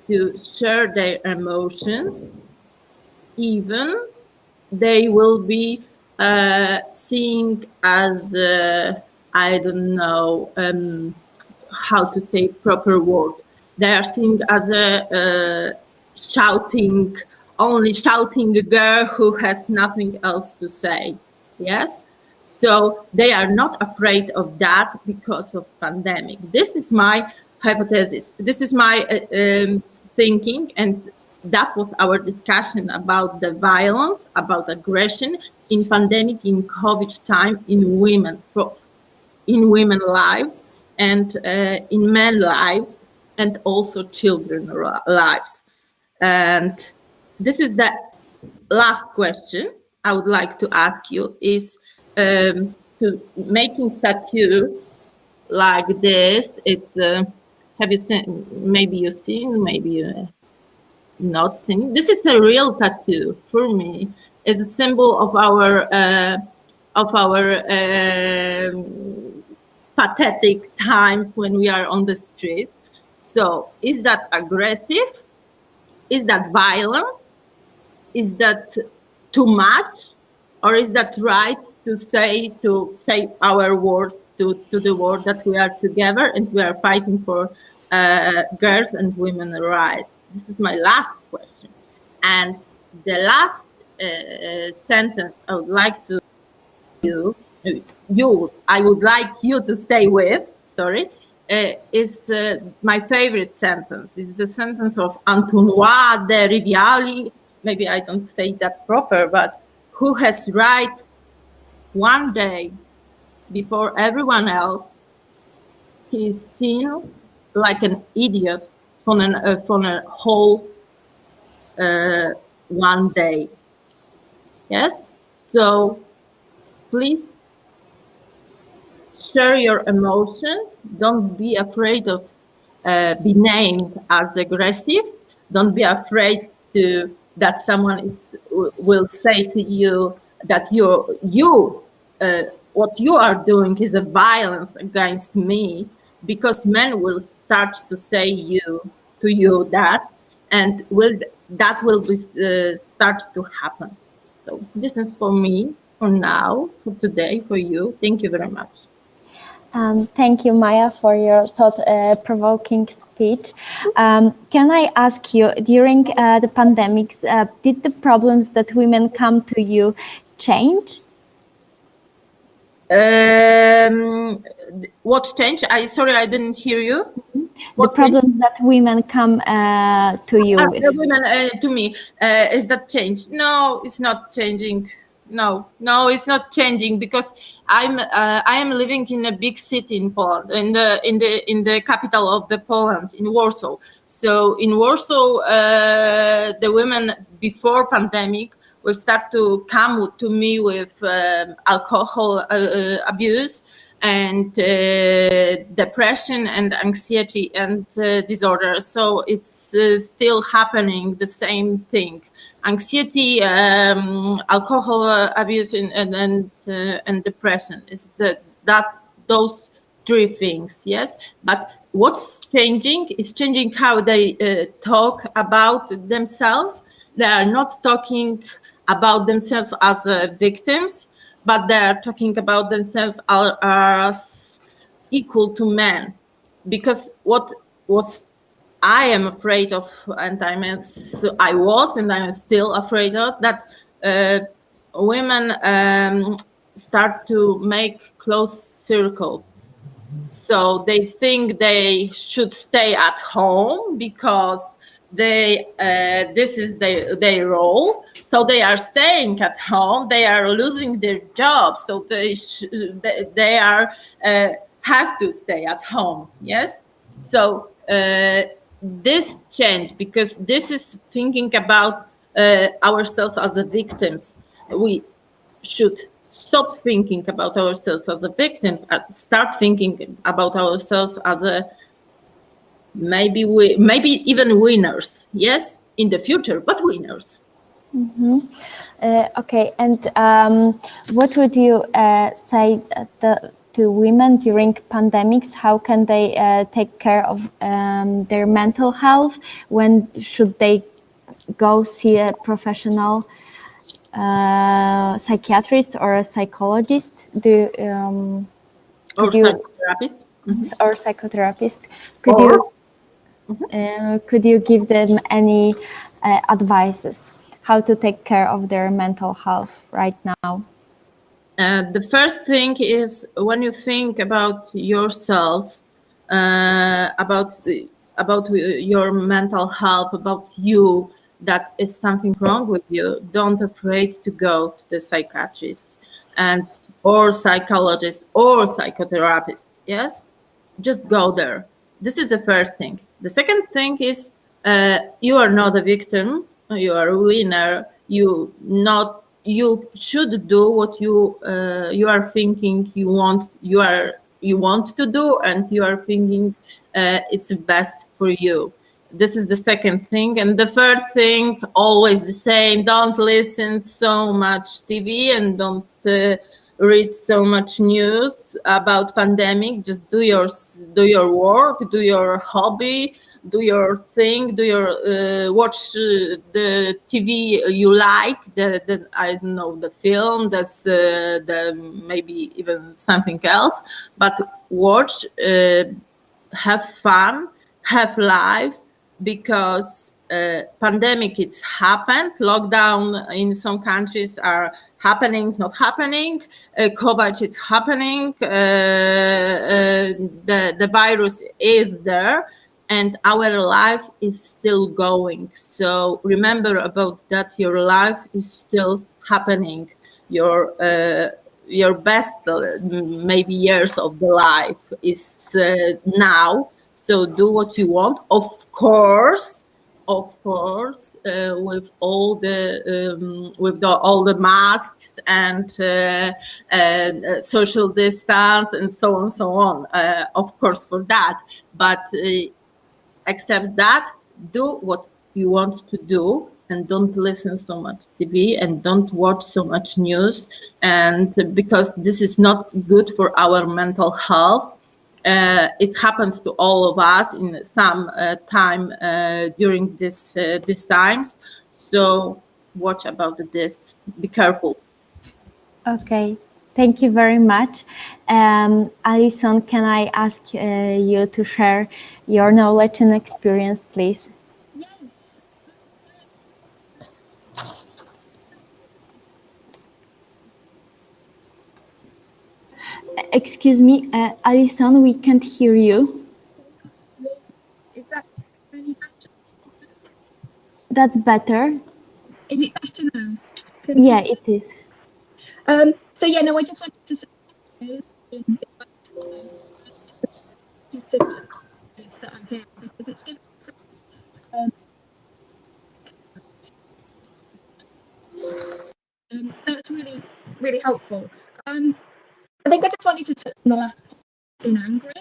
to share their emotions. Even they will be seen as I don't know how to say proper word. They are seen as a only shouting girl who has nothing else to say. Yes. So they are not afraid of that because of pandemic. This is my hypothesis. This is my thinking, and that was our discussion about the violence, about aggression in pandemic, in COVID time, in women lives, and in men lives, and also children lives. And this is the last question I would like to ask you is to making tattoo like this. It's have you seen? Maybe you've seen. Maybe you not seen. This is a real tattoo for me. It's a symbol of our pathetic times when we are on the street. So, is that aggressive? Is that violence? Is that too much, or is that right to say our words to the world that we are together and we are fighting for girls and women rights? This is my last question, and the last sentence I would like to I would like you to stay with. Sorry. Is my favorite sentence. It's the sentence of Antoine de Riviali. Maybe I don't say that proper, but who has right one day before everyone else. He is seen like an idiot for a whole one day. Yes. So please share your emotions. Don't be afraid of be named as aggressive. Don't be afraid that someone will say to you that what you are doing is a violence against me, because men will start to say to you that, and that will start to happen. So this is for me, for now, for today, for you. Thank you very much. Thank you, Maya, for your thought-provoking speech. Can I ask you, during the pandemics, did the problems that women come to you change? What changed? Sorry, I didn't hear you. What the problems that women come to you with? The women to me, is that change? No, it's not changing. No, it's not changing, because I am living in a big city in Poland, in the capital of the Poland, in Warsaw. So in Warsaw, the women before pandemic will start to come to me with alcohol abuse and depression and anxiety and disorders. So it's still happening, the same thing. Anxiety, alcohol abuse, and depression is those three things. Yes, but what's changing is changing how they talk about themselves. They are not talking about themselves as victims, but they are talking about themselves as equal to men. Because what was I am afraid of, and I was, and I am still afraid of, that women start to make close circle. So they think they should stay at home because this is their role. So they are staying at home. They are losing their jobs. So they are have to stay at home. Yes. So this change, because this is thinking about ourselves as a victims. We should stop thinking about ourselves as a victims and start thinking about ourselves as maybe even winners. Yes, in the future, but winners. Mm-hmm. Okay, and what would you say to women during pandemics? How can they take care of their mental health? When should they go see a professional psychiatrist or a psychologist? Or psychotherapist? Mm-hmm. Or psychotherapist? Could you give them any advices how to take care of their mental health right now? The first thing is when you think about yourselves, about your mental health, about you, that is something wrong with you, don't afraid to go to the psychiatrist and or psychologist or psychotherapist. Yes, just go there. This is the first thing. The second thing is you are not a victim. You are a winner. You should do what you are thinking you want to do, and you are thinking it's best for you. This is the second thing. And the third thing, always the same: don't listen so much TV and don't read so much news about pandemic. Just do your work, do your hobby, do your thing, do your watch the TV you like, the I don't know, the film, that's the maybe even something else, but watch, have fun, have life, because pandemic it's happened. Lockdown in some countries are happening, not happening. COVID is happening. The virus is there, and our life is still going. So remember about that. Your life is still happening. Your best maybe years of the life is now. So do what you want, of course, with all the masks and social distance and so on. Of course, for that, but except that, do what you want to do, and don't listen so much TV and don't watch so much news, and because this is not good for our mental health. It happens to all of us in some time during these times. So watch about this. Be careful. Okay, thank you very much. Alison, can I ask you to share your knowledge and experience, please? Yes. Excuse me, Alison, we can't hear you. Is that any better? That's better. Is it better now? Yeah, it is. So yeah, no, I just wanted to say that I'm here because it's that's really, really helpful. I think I just wanted to touch on the last point, being angry.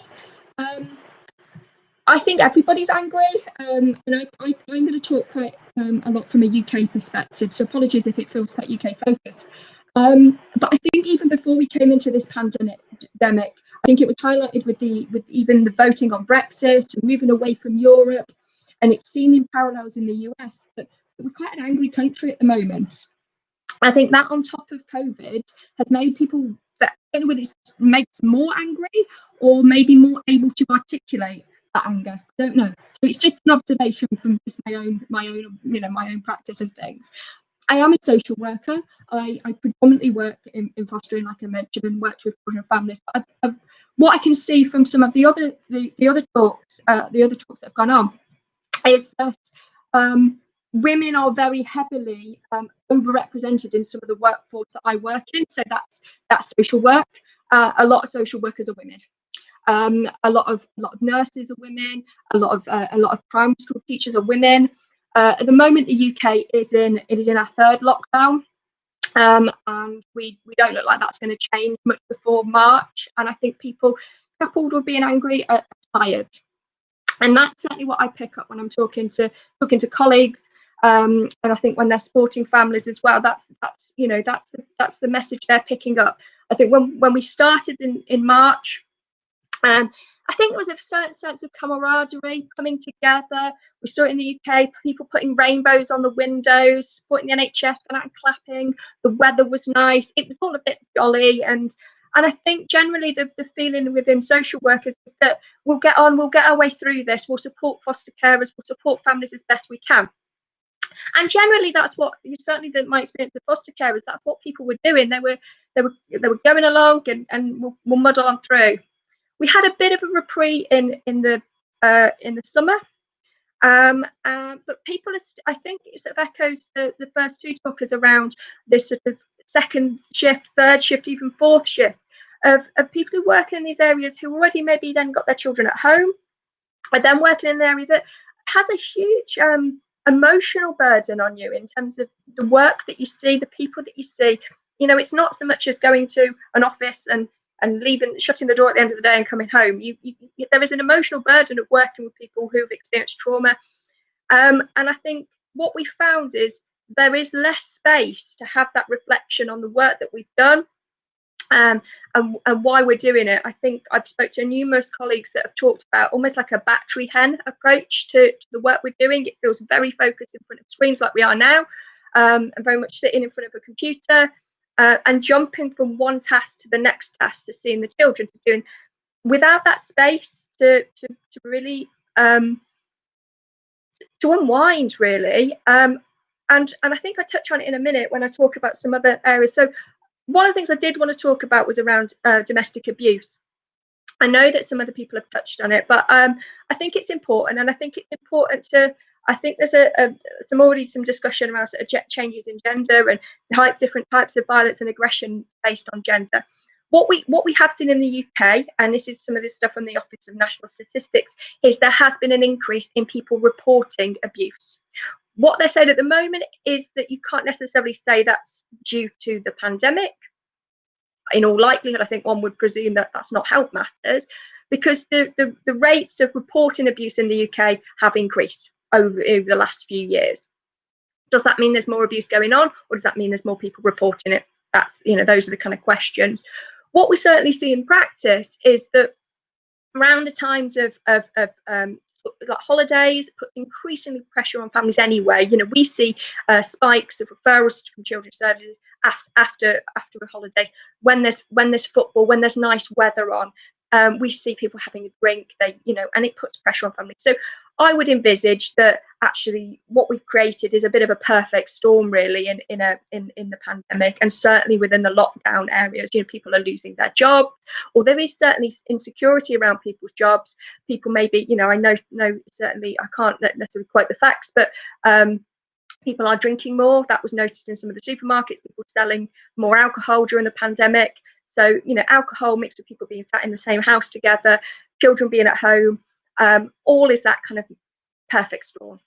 I think everybody's angry, and I'm going to talk quite a lot from a UK perspective, so apologies if it feels quite UK focused. But I think even before we came into this pandemic, I think it was highlighted with even the voting on Brexit and moving away from Europe, and it's seen in parallels in the US that we're quite an angry country at the moment. I think that on top of COVID has made people that, I don't know whether it makes them more angry or maybe more able to articulate that anger. I don't know. So it's just an observation from just my own practice and things. I am a social worker. I predominantly work in fostering, like I mentioned, and worked with children and families. But what I can see from some of the other talks that have gone on is that women are very heavily overrepresented in some of the workforce that I work in. So that's social work. A lot of social workers are women. A lot of nurses are women. A lot of primary school teachers are women. At the moment, the UK is in our third lockdown, and we don't look like that's going to change much before March. And I think people, coupled with being angry, are tired. And that's certainly what I pick up when I'm talking to colleagues, and I think when they're supporting families as well. That's the message they're picking up. I think when we started in March, I think there was a certain sense of camaraderie coming together. We saw it in the UK, people putting rainbows on the windows, supporting the NHS, going out and clapping. The weather was nice. It was all a bit jolly, and I think generally the feeling within social workers is that we'll get our way through this. We'll support foster carers, we'll support families as best we can. And generally, that's what, certainly my experience of foster carers, that's what people were doing. They were going along and we'll muddle on through. We had a bit of a reprieve in the summer, but people are, I think it sort of echoes the first two talkers around this sort of second shift, third shift, even fourth shift of people who work in these areas who already maybe then got their children at home, and then working in an area that has a huge emotional burden on you in terms of the work that you see, the people that you see. You know, it's not so much as going to an office and leaving, shutting the door at the end of the day and coming home. There is an emotional burden of working with people who've experienced trauma. And I think what we found is there is less space to have that reflection on the work that we've done. And why we're doing it. I think I've spoke to numerous colleagues that have talked about almost like a battery hen approach to the work we're doing. It feels very focused in front of screens like we are now, and very much sitting in front of a computer and jumping from one task to the next task, to seeing the children, to doing without that space to really to unwind, really. And I think I touch on it in a minute when I talk about some other areas. So one of the things I did want to talk about was around domestic abuse. I know that some other people have touched on it, but I think it's important, and I think it's important to. I think there's some discussion around sort of changes in gender and different types of violence and aggression based on gender. What we have seen in the UK, and this is some of this stuff from the Office of National Statistics, is there has been an increase in people reporting abuse. What they're saying at the moment is that you can't necessarily say that's due to the pandemic. In all likelihood, I think one would presume that that's not health matters, because the rates of reporting abuse in the UK have increased over the last few years. Does that mean there's more abuse going on, or does that mean there's more people reporting it? That's, you know, those are the kind of questions. What we certainly see in practice is that around the times of like holidays puts increasingly pressure on families anyway. You know, we see spikes of referrals from children's services after the holidays, when there's football, when there's nice weather on. We see people having a drink, and it puts pressure on families. So I would envisage that actually what we've created is a bit of a perfect storm, really, in the pandemic, and certainly within the lockdown areas. You know, people are losing their jobs, or there is certainly insecurity around people's jobs. People maybe, I know certainly I can't necessarily quote the facts, but people are drinking more. That was noticed in some of the supermarkets. People selling more alcohol during the pandemic. So, alcohol mixed with people being sat in the same house together, children being at home, all is that kind of perfect storm.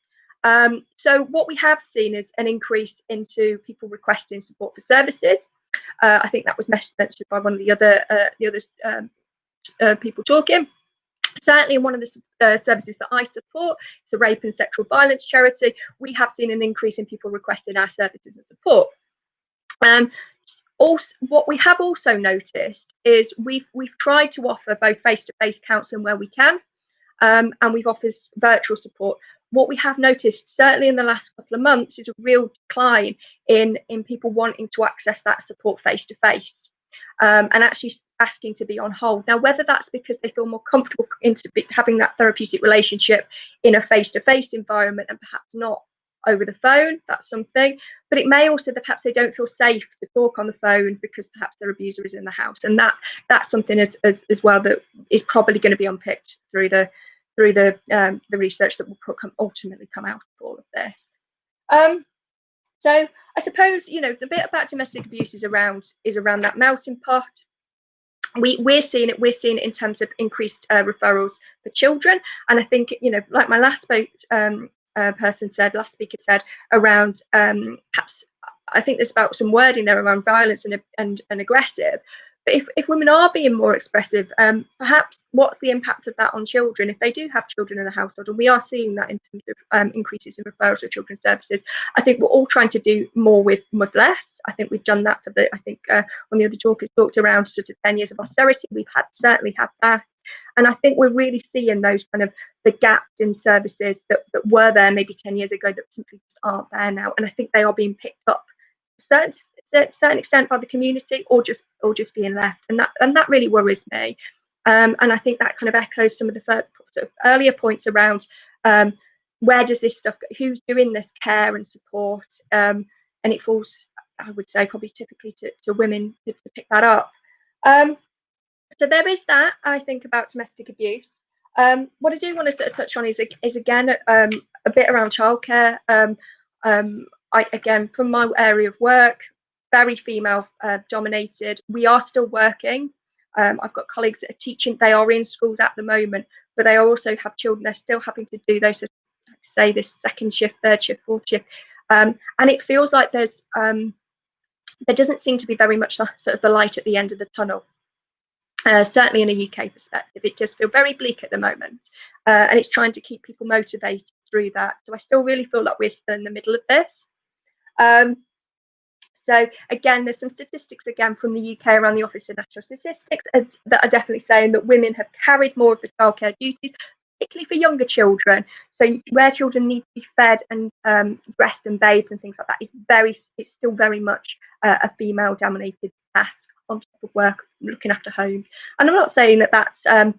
So what we have seen is an increase into people requesting support for services. I think that was mentioned by one of the other people talking. Certainly in one of the services that I support, the rape and sexual violence charity, we have seen an increase in people requesting our services and support. Also, what we have also noticed is we've tried to offer both face-to-face counselling where we can, and we've offered virtual support. What we have noticed, certainly in the last couple of months, is a real decline in people wanting to access that support face-to-face, and actually asking to be on hold. Now, whether that's because they feel more comfortable having that therapeutic relationship in a face-to-face environment and perhaps not over the phone, that's something. But it may also that perhaps they don't feel safe to talk on the phone because perhaps their abuser is in the house, and that's something as well that is probably going to be unpicked through the research that will ultimately come out of all of this. So I suppose the bit about domestic abuse is around that melting pot. We're seeing it in terms of increased referrals for children, and I think like my last speaker said around perhaps I think there's about some wording there around violence and aggressive. But if women are being more expressive, perhaps what's the impact of that on children if they do have children in the household? And we are seeing that in terms of increases in referrals to children's services. I think we're all trying to do more with less. I think we've done that for when the other talkers talked around sort of 10 years of austerity, we've certainly had that. And I think we're really seeing those kind of the gaps in services that were there maybe 10 years ago that simply aren't there now. And I think they are being picked up to a certain extent by the community, or just being left, and that really worries me. And I think that kind of echoes some of the sort of earlier points around where does this stuff go? Who's doing this care and support? And it falls, I would say, probably typically to women to pick that up. So there is that, I think, about domestic abuse. What I do want to sort of touch on is again a bit around childcare. Again, from my area of work, very female dominated. We are still working. I've got colleagues that are teaching. They are in schools at the moment, but they also have children. They're still having to do those, say, this second shift, third shift, fourth shift, and it feels like there doesn't seem to be very much sort of the light at the end of the tunnel. Certainly in a UK perspective, it does feel very bleak at the moment, and it's trying to keep people motivated through that. So I still really feel like we're still in the middle of this. So again, there's some statistics again from the UK around the Office of National Statistics that are definitely saying that women have carried more of the childcare duties, particularly for younger children. So where children need to be fed and breast and bathed and things like that, it's still very much a female-dominated task on top of work, looking after homes. And I'm not saying that's that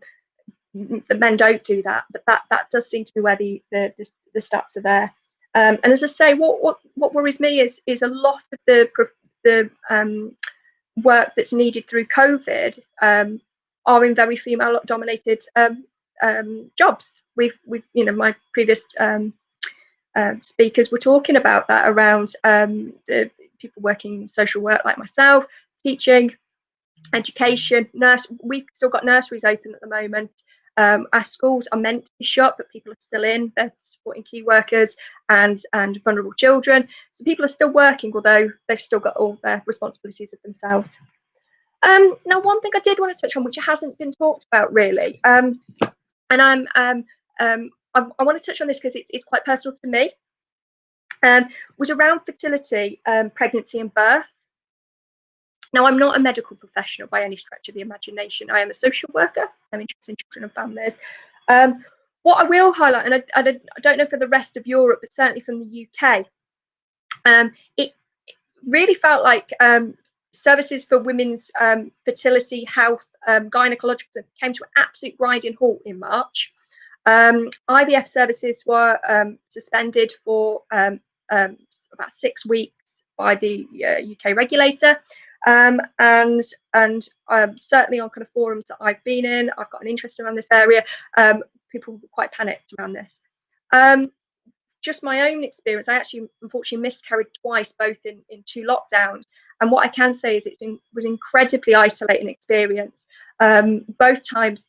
men don't do that, but that does seem to be where the stats are there. And as I say, what worries me is a lot of the work that's needed through COVID are in very female-dominated jobs. We've my previous speakers were talking about that around the people working in social work like myself, teaching, education, nurse. We've still got nurseries open at the moment. Our schools are meant to be shut, but people are still in. They're supporting key workers and vulnerable children. So people are still working, although they've still got all their responsibilities of themselves. Now, one thing I did want to touch on, which hasn't been talked about really, and I want to touch on this because it's quite personal to me, was around fertility, pregnancy and birth. Now, I'm not a medical professional by any stretch of the imagination. I am a social worker. I'm interested in children and families. What I will highlight, and I don't know for the rest of Europe, but certainly from the UK, it really felt like services for women's fertility, health, gynecological came to an absolute grinding halt in March. IVF services were suspended for about 6 weeks by the UK regulator. And certainly on kind of forums that I've been in, I've got an interest around this area. People were quite panicked around this. Just my own experience, I actually unfortunately miscarried twice, both in 2 lockdowns. And what I can say is was incredibly isolating experience. Both times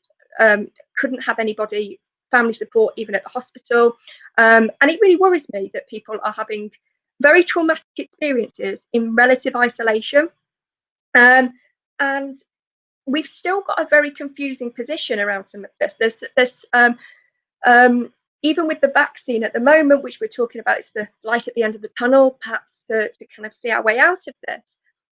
couldn't have anybody, family support, even at the hospital. And it really worries me that people are having very traumatic experiences in relative isolation. And we've still got a very confusing position around some of this. There's even with the vaccine at the moment, which we're talking about, it's the light at the end of the tunnel, perhaps to kind of see our way out of this.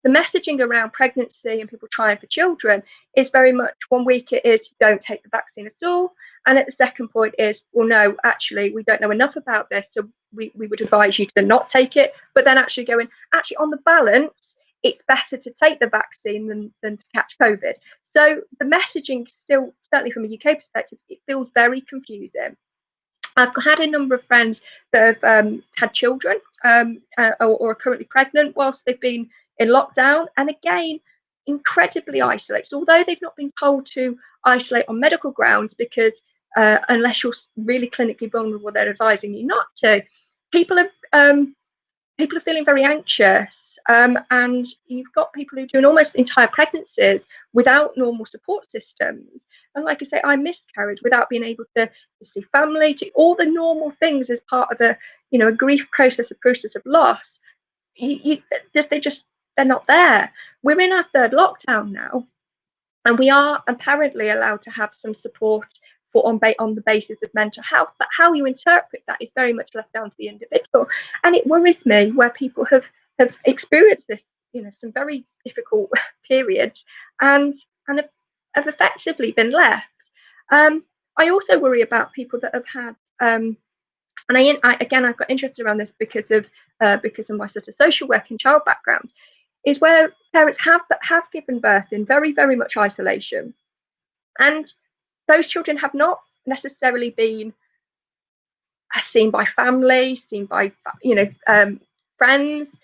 The messaging around pregnancy and people trying for children is very much, one week it is don't take the vaccine at all, and at the second point is, well, no, actually we don't know enough about this, so we would advise you to not take it. But then actually going, actually on the balance, it's better to take the vaccine than to catch COVID. So the messaging still, certainly from a UK perspective, it feels very confusing. I've had a number of friends that have had children or are currently pregnant whilst they've been in lockdown, and again, incredibly isolated. So although they've not been told to isolate on medical grounds, because unless you're really clinically vulnerable, they're advising you not to. People are feeling very anxious. And you've got people who are doing almost entire pregnancies without normal support systems. And like I say, I miscarried without being able to see family, to all the normal things as part of a grief process, a process of loss. They're not there. We're in our 3rd lockdown now, and we are apparently allowed to have some support on the basis of mental health. But how you interpret that is very much left down to the individual. And it worries me where people have experienced this, some very difficult periods, and have effectively been left. I also worry about people that have had, and I've got interested around this because of my sort of social work and child background, is where parents have given birth in very, very much isolation, and those children have not necessarily been seen by family, seen by friends,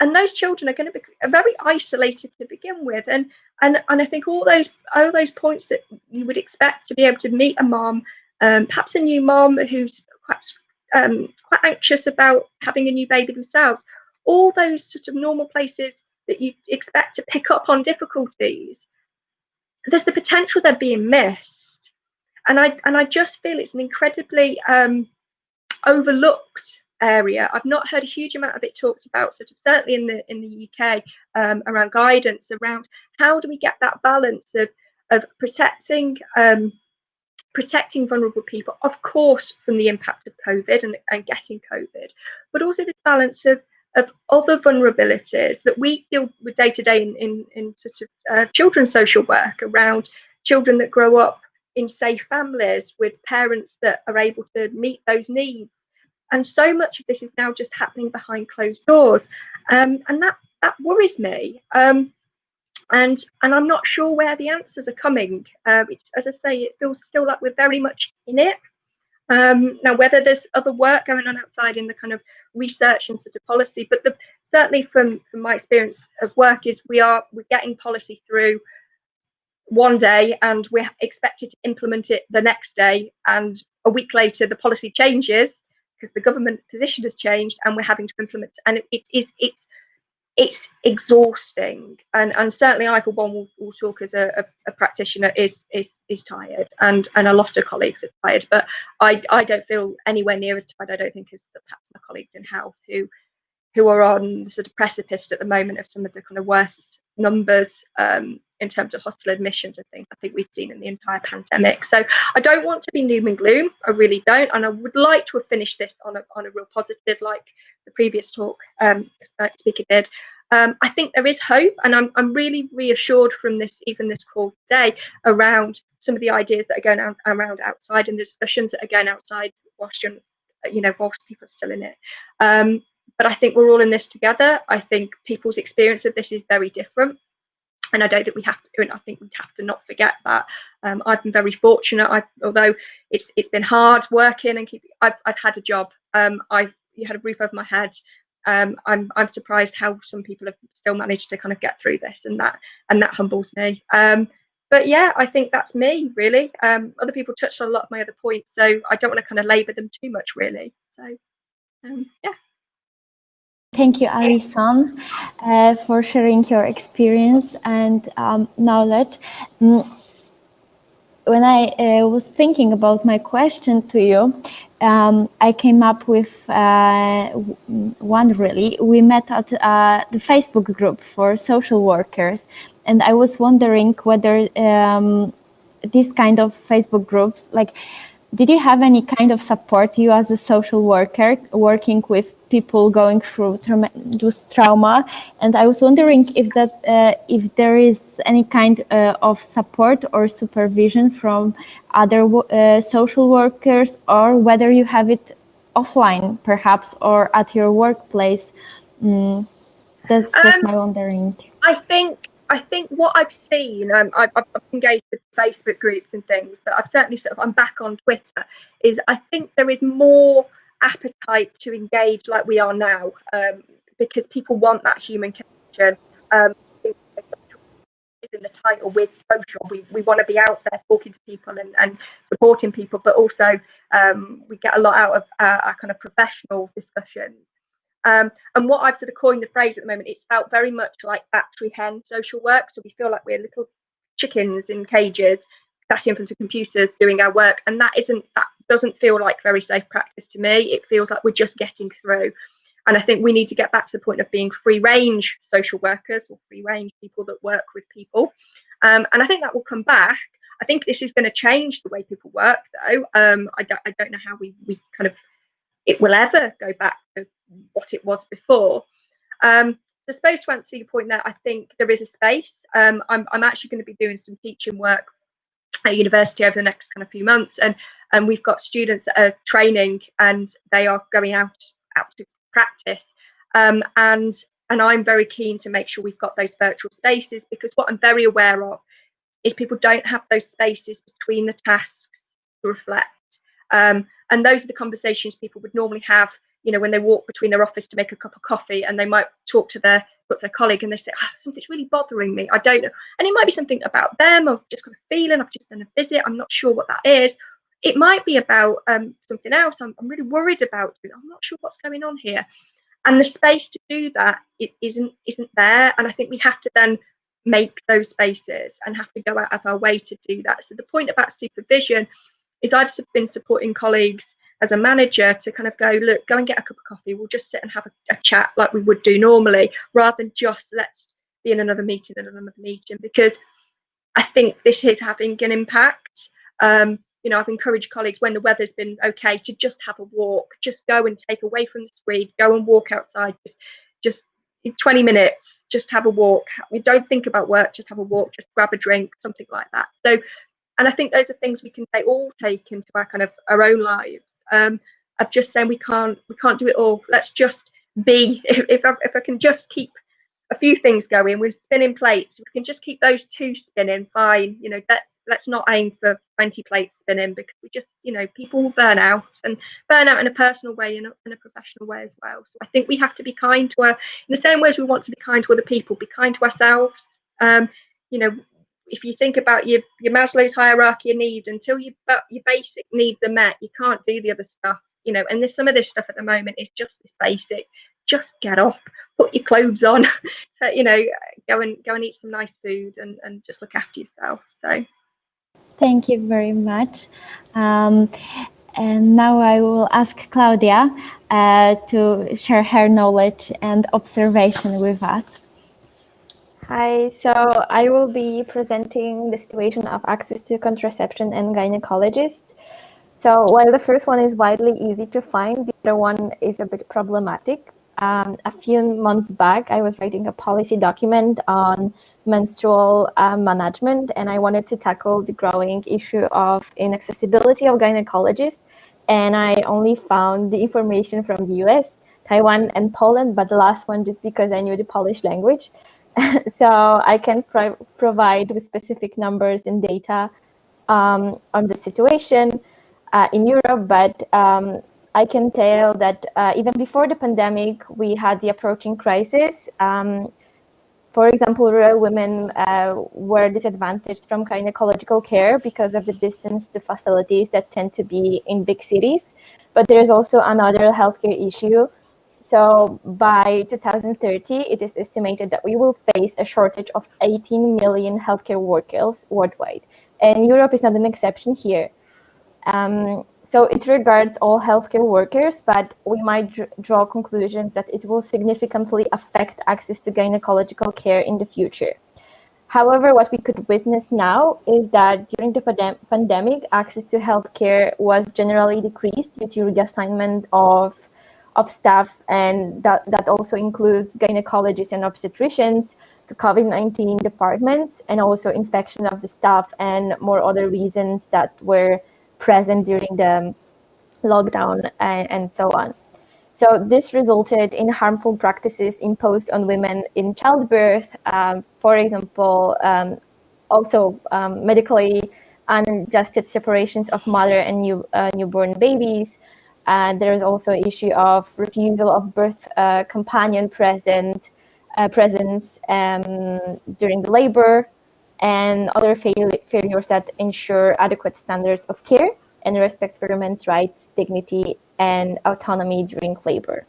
and those children are going to be very isolated to begin with. And I think all those points that you would expect to be able to meet a mom, perhaps a new mom who's perhaps quite anxious about having a new baby themselves, all those sort of normal places that you expect to pick up on difficulties, there's the potential they're being missed. And I just feel it's an incredibly overlooked area. I've not heard a huge amount of it talked about, sort of certainly in the UK, around guidance around how do we get that balance of protecting vulnerable people, of course, from the impact of COVID and getting COVID, but also this balance of other vulnerabilities that we deal with day to day in sort of children's social work, around children that grow up in safe families with parents that are able to meet those needs. And so much of this is now just happening behind closed doors, and that worries me. And I'm not sure where the answers are coming. It's, as I say, it feels still like we're very much in it. Now, whether there's other work going on outside in the kind of research and sort of policy, but certainly from my experience of work is we're getting policy through one day and we're expected to implement it the next day, and a week later the policy changes because the government position has changed and we're having to implement it. And it's exhausting, and certainly I for one will talk as a practitioner is tired, and a lot of colleagues are tired, but I don't feel anywhere near as tired, I don't think, as perhaps my colleagues in health who are on the sort of precipice at the moment of some of the kind of worst numbers in terms of hospital admissions and things I think we've seen in the entire pandemic. So I don't want to be doom and gloom, I really don't, and I would like to have finished this on a real positive, like the previous talk speaker did. I think there is hope, and I'm really reassured from this call today around some of the ideas that are going around outside and the discussions that are going outside whilst people are still in it. But I think we're all in this together. I think people's experience of this is very different, and I don't think we have to. And I think we have to not forget that. I've been very fortunate. Although it's been hard working and I've had a job. I've had a roof over my head. I'm surprised how some people have still managed to kind of get through this, and that humbles me. But yeah, I think that's me really. Other people touched on a lot of my other points, so I don't want to kind of labour them too much really. So yeah. Thank you, Alison, for sharing your experience and knowledge. When I was thinking about my question to you, I came up with one really. We met at the Facebook group for social workers, and I was wondering whether these kind of Facebook groups, like, did you have any kind of support, you as a social worker working with people going through trauma? And I was wondering if there is any kind of support or supervision from other social workers, or whether you have it offline perhaps, or at your workplace. That's just my wondering. I think what I've seen, I've engaged with Facebook groups and things, but I've certainly I'm back on Twitter, is I think there is more appetite to engage like we are now, because people want that human connection. In the title with social, we want to be out there talking to people and supporting people, but also we get a lot out of our kind of professional discussions. And what I've sort of coined the phrase at the moment, it's felt very much like battery hen social work. So we feel like we're little chickens in cages, sat in front of computers doing our work, and that doesn't feel like very safe practice to me. It feels like we're just getting through. And I think we need to get back to the point of being free range social workers, or free range people that work with people. And I think that will come back. I think this is going to change the way people work, though. I don't know how we kind of it will ever go back to what it was before. So I suppose to answer your point there, I think there is a space. I'm actually going to be doing some teaching work at university over the next kind of few months, and we've got students that are training and they are going out to practice, and I'm very keen to make sure we've got those virtual spaces, because what I'm very aware of is people don't have those spaces between the tasks to reflect. And And those are the conversations people would normally have, you know, when they walk between their office to make a cup of coffee, and they might talk to their colleague and they say, something's really bothering me, I don't know. And it might be something about them, or just got a feeling, I've just done a visit, I'm not sure what that is. It might be about something else. I'm really worried about it. I'm not sure what's going on here. And the space to do that, it isn't there. And I think we have to then make those spaces and have to go out of our way to do that. So the point about supervision is I've been supporting colleagues as a manager to kind of go, look, go and get a cup of coffee. We'll just sit and have a chat like we would do normally, rather than just let's be in another meeting and another meeting, because I think this is having an impact. You know, I've encouraged colleagues when the weather's been okay to just have a walk, just go and take away from the screen, go and walk outside, just 20 minutes, just have a walk. We don't think about work, just have a walk, just grab a drink, something like that. So, and I think those are things we can all take into our kind of our own lives. Of just saying we can't do it all. Let's just be. If I can just keep a few things going, we're spinning plates. We can just keep those 2 spinning. Fine. You know, let's not aim for 20 plates spinning, because we just, you know, people will burn out in a personal way and in a professional way as well. So I think we have to be kind to in the same way as we want to be kind to other people, be kind to ourselves. You know, if you think about your Maslow's hierarchy of needs, until your basic needs are met, you can't do the other stuff. You know, and there's some of this stuff at the moment is just this basic. Just get up, put your clothes on, so, you know, go and eat some nice food and just look after yourself. So thank you very much. And now I will ask Claudia to share her knowledge and observation with us. Hi, so I will be presenting the situation of access to contraception and gynecologists. So while the first one is widely easy to find, the other one is a bit problematic. A few months back, I was writing a policy document on menstrual management, and I wanted to tackle the growing issue of inaccessibility of gynecologists. And I only found the information from the US, Taiwan, and Poland, but the last one just because I knew the Polish language. So I can provide with specific numbers and data on the situation in Europe, but I can tell that even before the pandemic, we had the approaching crisis. For example, rural women were disadvantaged from gynecological care because of the distance to facilities that tend to be in big cities. But there is also another healthcare issue. So by 2030, it is estimated that we will face a shortage of 18 million healthcare workers worldwide. And Europe is not an exception here. So it regards all healthcare workers, but we might draw conclusions that it will significantly affect access to gynecological care in the future. However, what we could witness now is that during the pandemic, access to healthcare was generally decreased due to reassignment of staff, and that also includes gynecologists and obstetricians to COVID-19 departments, and also infection of the staff and more other reasons that were present during the lockdown and so on. So this resulted in harmful practices imposed on women in childbirth, for example, also medically unadjusted separations of mother and newborn babies. There is also an issue of refusal of birth companion presence during the labor, and other failures that ensure adequate standards of care and respect for women's rights, dignity, and autonomy during labor.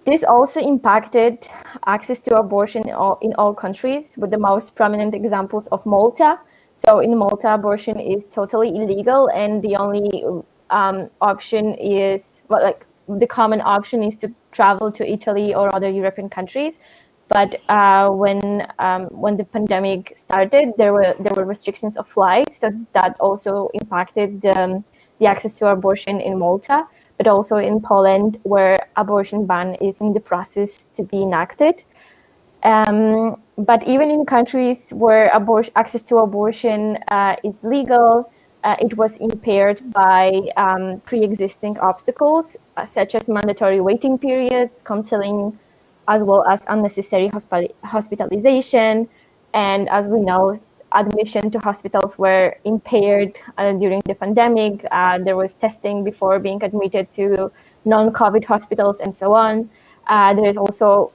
This also impacted access to abortion in all countries, with the most prominent examples of Malta. So in Malta, abortion is totally illegal, and the only option is, well, like the common option is to travel to Italy or other European countries. But when the pandemic started, there were restrictions of flights, so that also impacted the access to abortion in Malta, but also in Poland, where abortion ban is in the process to be enacted. But even in countries where access to abortion is legal, it was impaired by pre-existing obstacles, such as mandatory waiting periods, counseling, as well as unnecessary hospitalization. And as we know, admission to hospitals were impaired during the pandemic. There was testing before being admitted to non-COVID hospitals and so on. There is also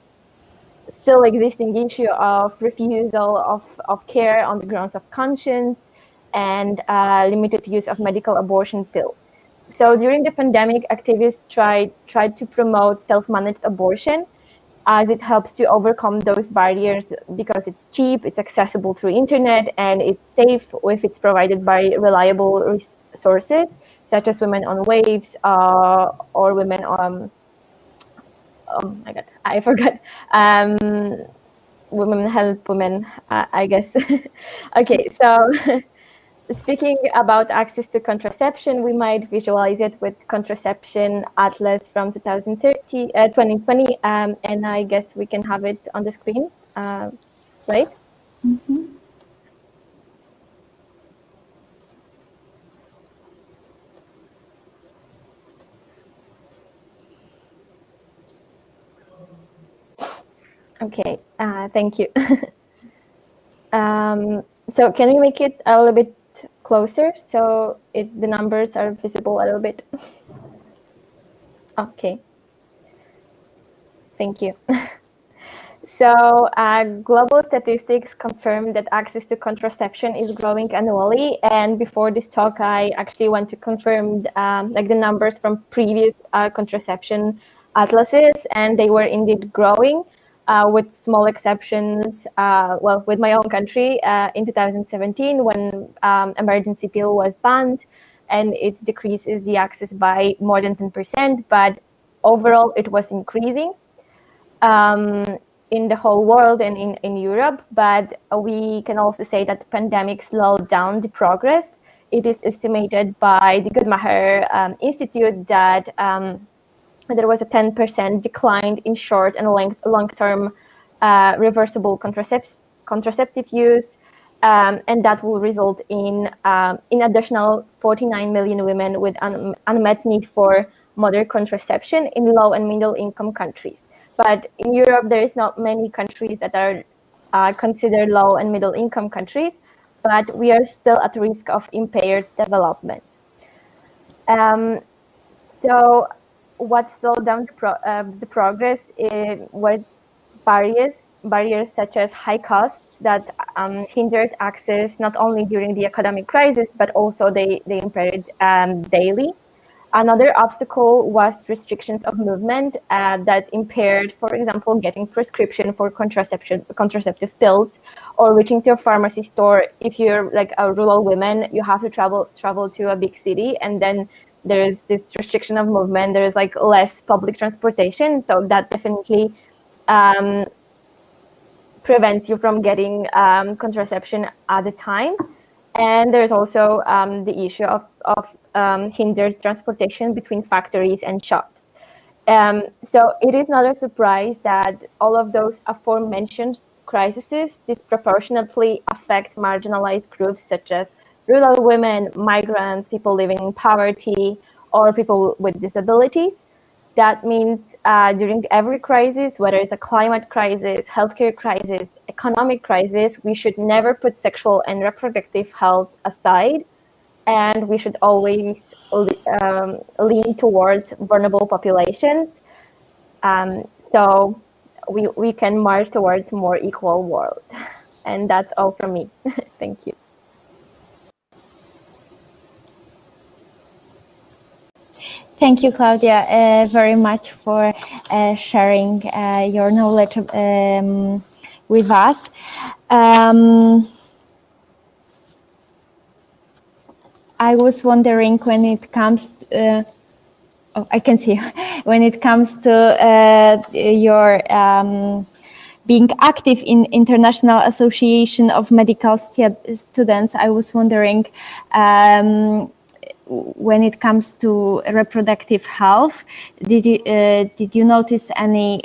still existing issue of refusal of care on the grounds of conscience and limited use of medical abortion pills. So during the pandemic, activists tried to promote self-managed abortion, as it helps to overcome those barriers because it's cheap, it's accessible through internet, and it's safe if it's provided by reliable sources, such as Women on Waves or Women on, oh my God, I forgot. Women Help Women, I guess. Okay, so speaking about access to contraception, we might visualize it with Contraception Atlas from 2020, and I guess we can have it on the screen, right? Mm-hmm. Okay, thank you. So can we make it a little bit closer so the numbers are visible a little bit? Okay, thank you. So global statistics confirm that access to contraception is growing annually. And before this talk, I actually want to confirm like the numbers from previous contraception atlases, and they were indeed growing. With small exceptions, well, with my own country in 2017 when emergency pill was banned, and it decreases the access by more than 10%, but overall it was increasing in the whole world and in Europe. But we can also say that the pandemic slowed down the progress. It is estimated by the Guttmacher Institute that there was a 10% decline in short and long-term reversible contraceptive use, and that will result in additional 49 million women with unmet need for modern contraception in low and middle-income countries. But in Europe, there is not many countries that are considered low and middle-income countries, but we are still at risk of impaired development. So what slowed down the progress were barriers such as high costs that hindered access not only during the academic crisis, but also they impaired daily. Another obstacle was restrictions of movement that impaired, for example, getting prescription for contraceptive pills or reaching to a pharmacy store. If you're like a rural woman, you have to travel to a big city, and then there is this restriction of movement. There is like less public transportation, so that definitely prevents you from getting contraception at the time. And there's also the issue of hindered transportation between factories and shops. So it is not a surprise that all of those aforementioned crises disproportionately affect marginalized groups such as rural women, migrants, people living in poverty, or people with disabilities. That means during every crisis, whether it's a climate crisis, healthcare crisis, economic crisis, we should never put sexual and reproductive health aside, and we should always lean towards vulnerable populations. So we can march towards a more equal world. And that's all from me. Thank you. Thank you, Claudia, very much for sharing your knowledge with us. I was wondering when it comes to, I can see, when it comes to your being active in International Association of Medical Students, I was wondering, when it comes to reproductive health, did you notice any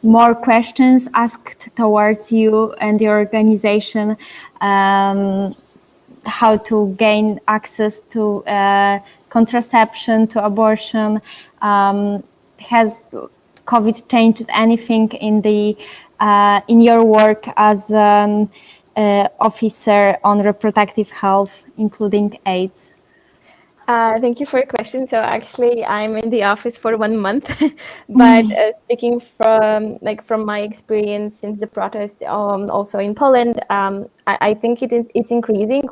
more questions asked towards you and your organization, how to gain access to contraception, to abortion? Has COVID changed anything in the in your work as an officer on reproductive health, including AIDS? Thank you for your question. So actually, I'm in the office for 1 month, but speaking from my experience since the protest, also in Poland, I think it's increasing.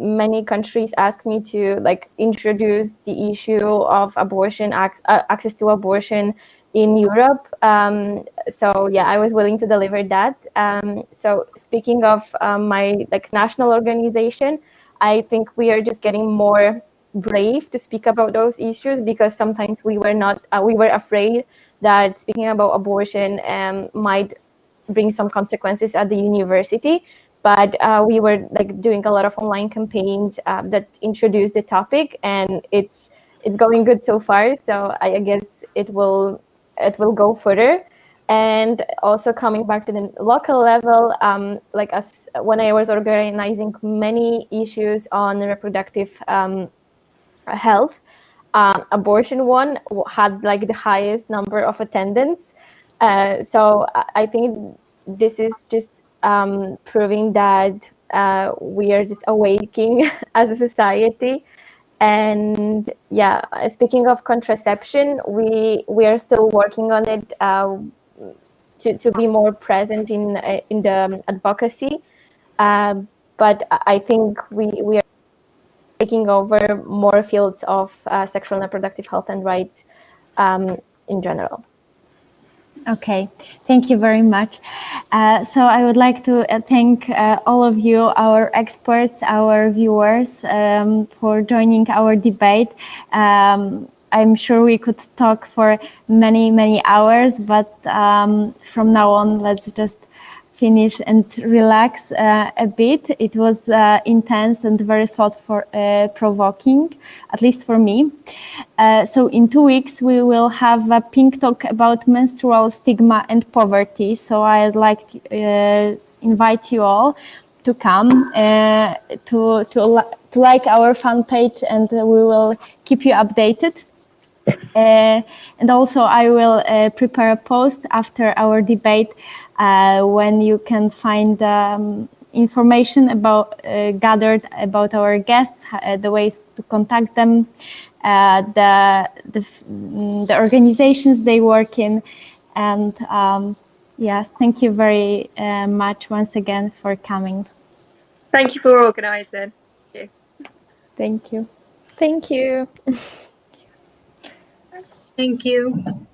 Many countries ask me to introduce the issue of abortion, access to abortion in Europe. So yeah, I was willing to deliver that. So speaking of my national organization, I think we are just getting more brave to speak about those issues, because sometimes we were afraid that speaking about abortion might bring some consequences at the university. But we were doing a lot of online campaigns that introduced the topic, and it's going good so far. So I guess it will go further. And also coming back to the local level, when I was organizing many issues on reproductive health, abortion one had the highest number of attendance. So I think this is just proving that we are just awakening as a society. And yeah, speaking of contraception, we are still working on it to be more present in the advocacy. But I think we are taking over more fields of sexual and reproductive health and rights in general. Okay, thank you very much. So I would like to thank all of you, our experts, our viewers, for joining our debate. I'm sure we could talk for many hours, but from now on, let's just finish and relax a bit. It was intense and very thought-provoking, at least for me. So in 2 weeks, we will have a pink talk about menstrual stigma and poverty. So I'd like to invite you all to come to like our fan page, and we will keep you updated. And also I will prepare a post after our debate when you can find information about gathered about our guests, the ways to contact them, the organizations they work in. And yes, thank you very much once again for coming. Thank you for organising. Thank you. Thank you. Thank you.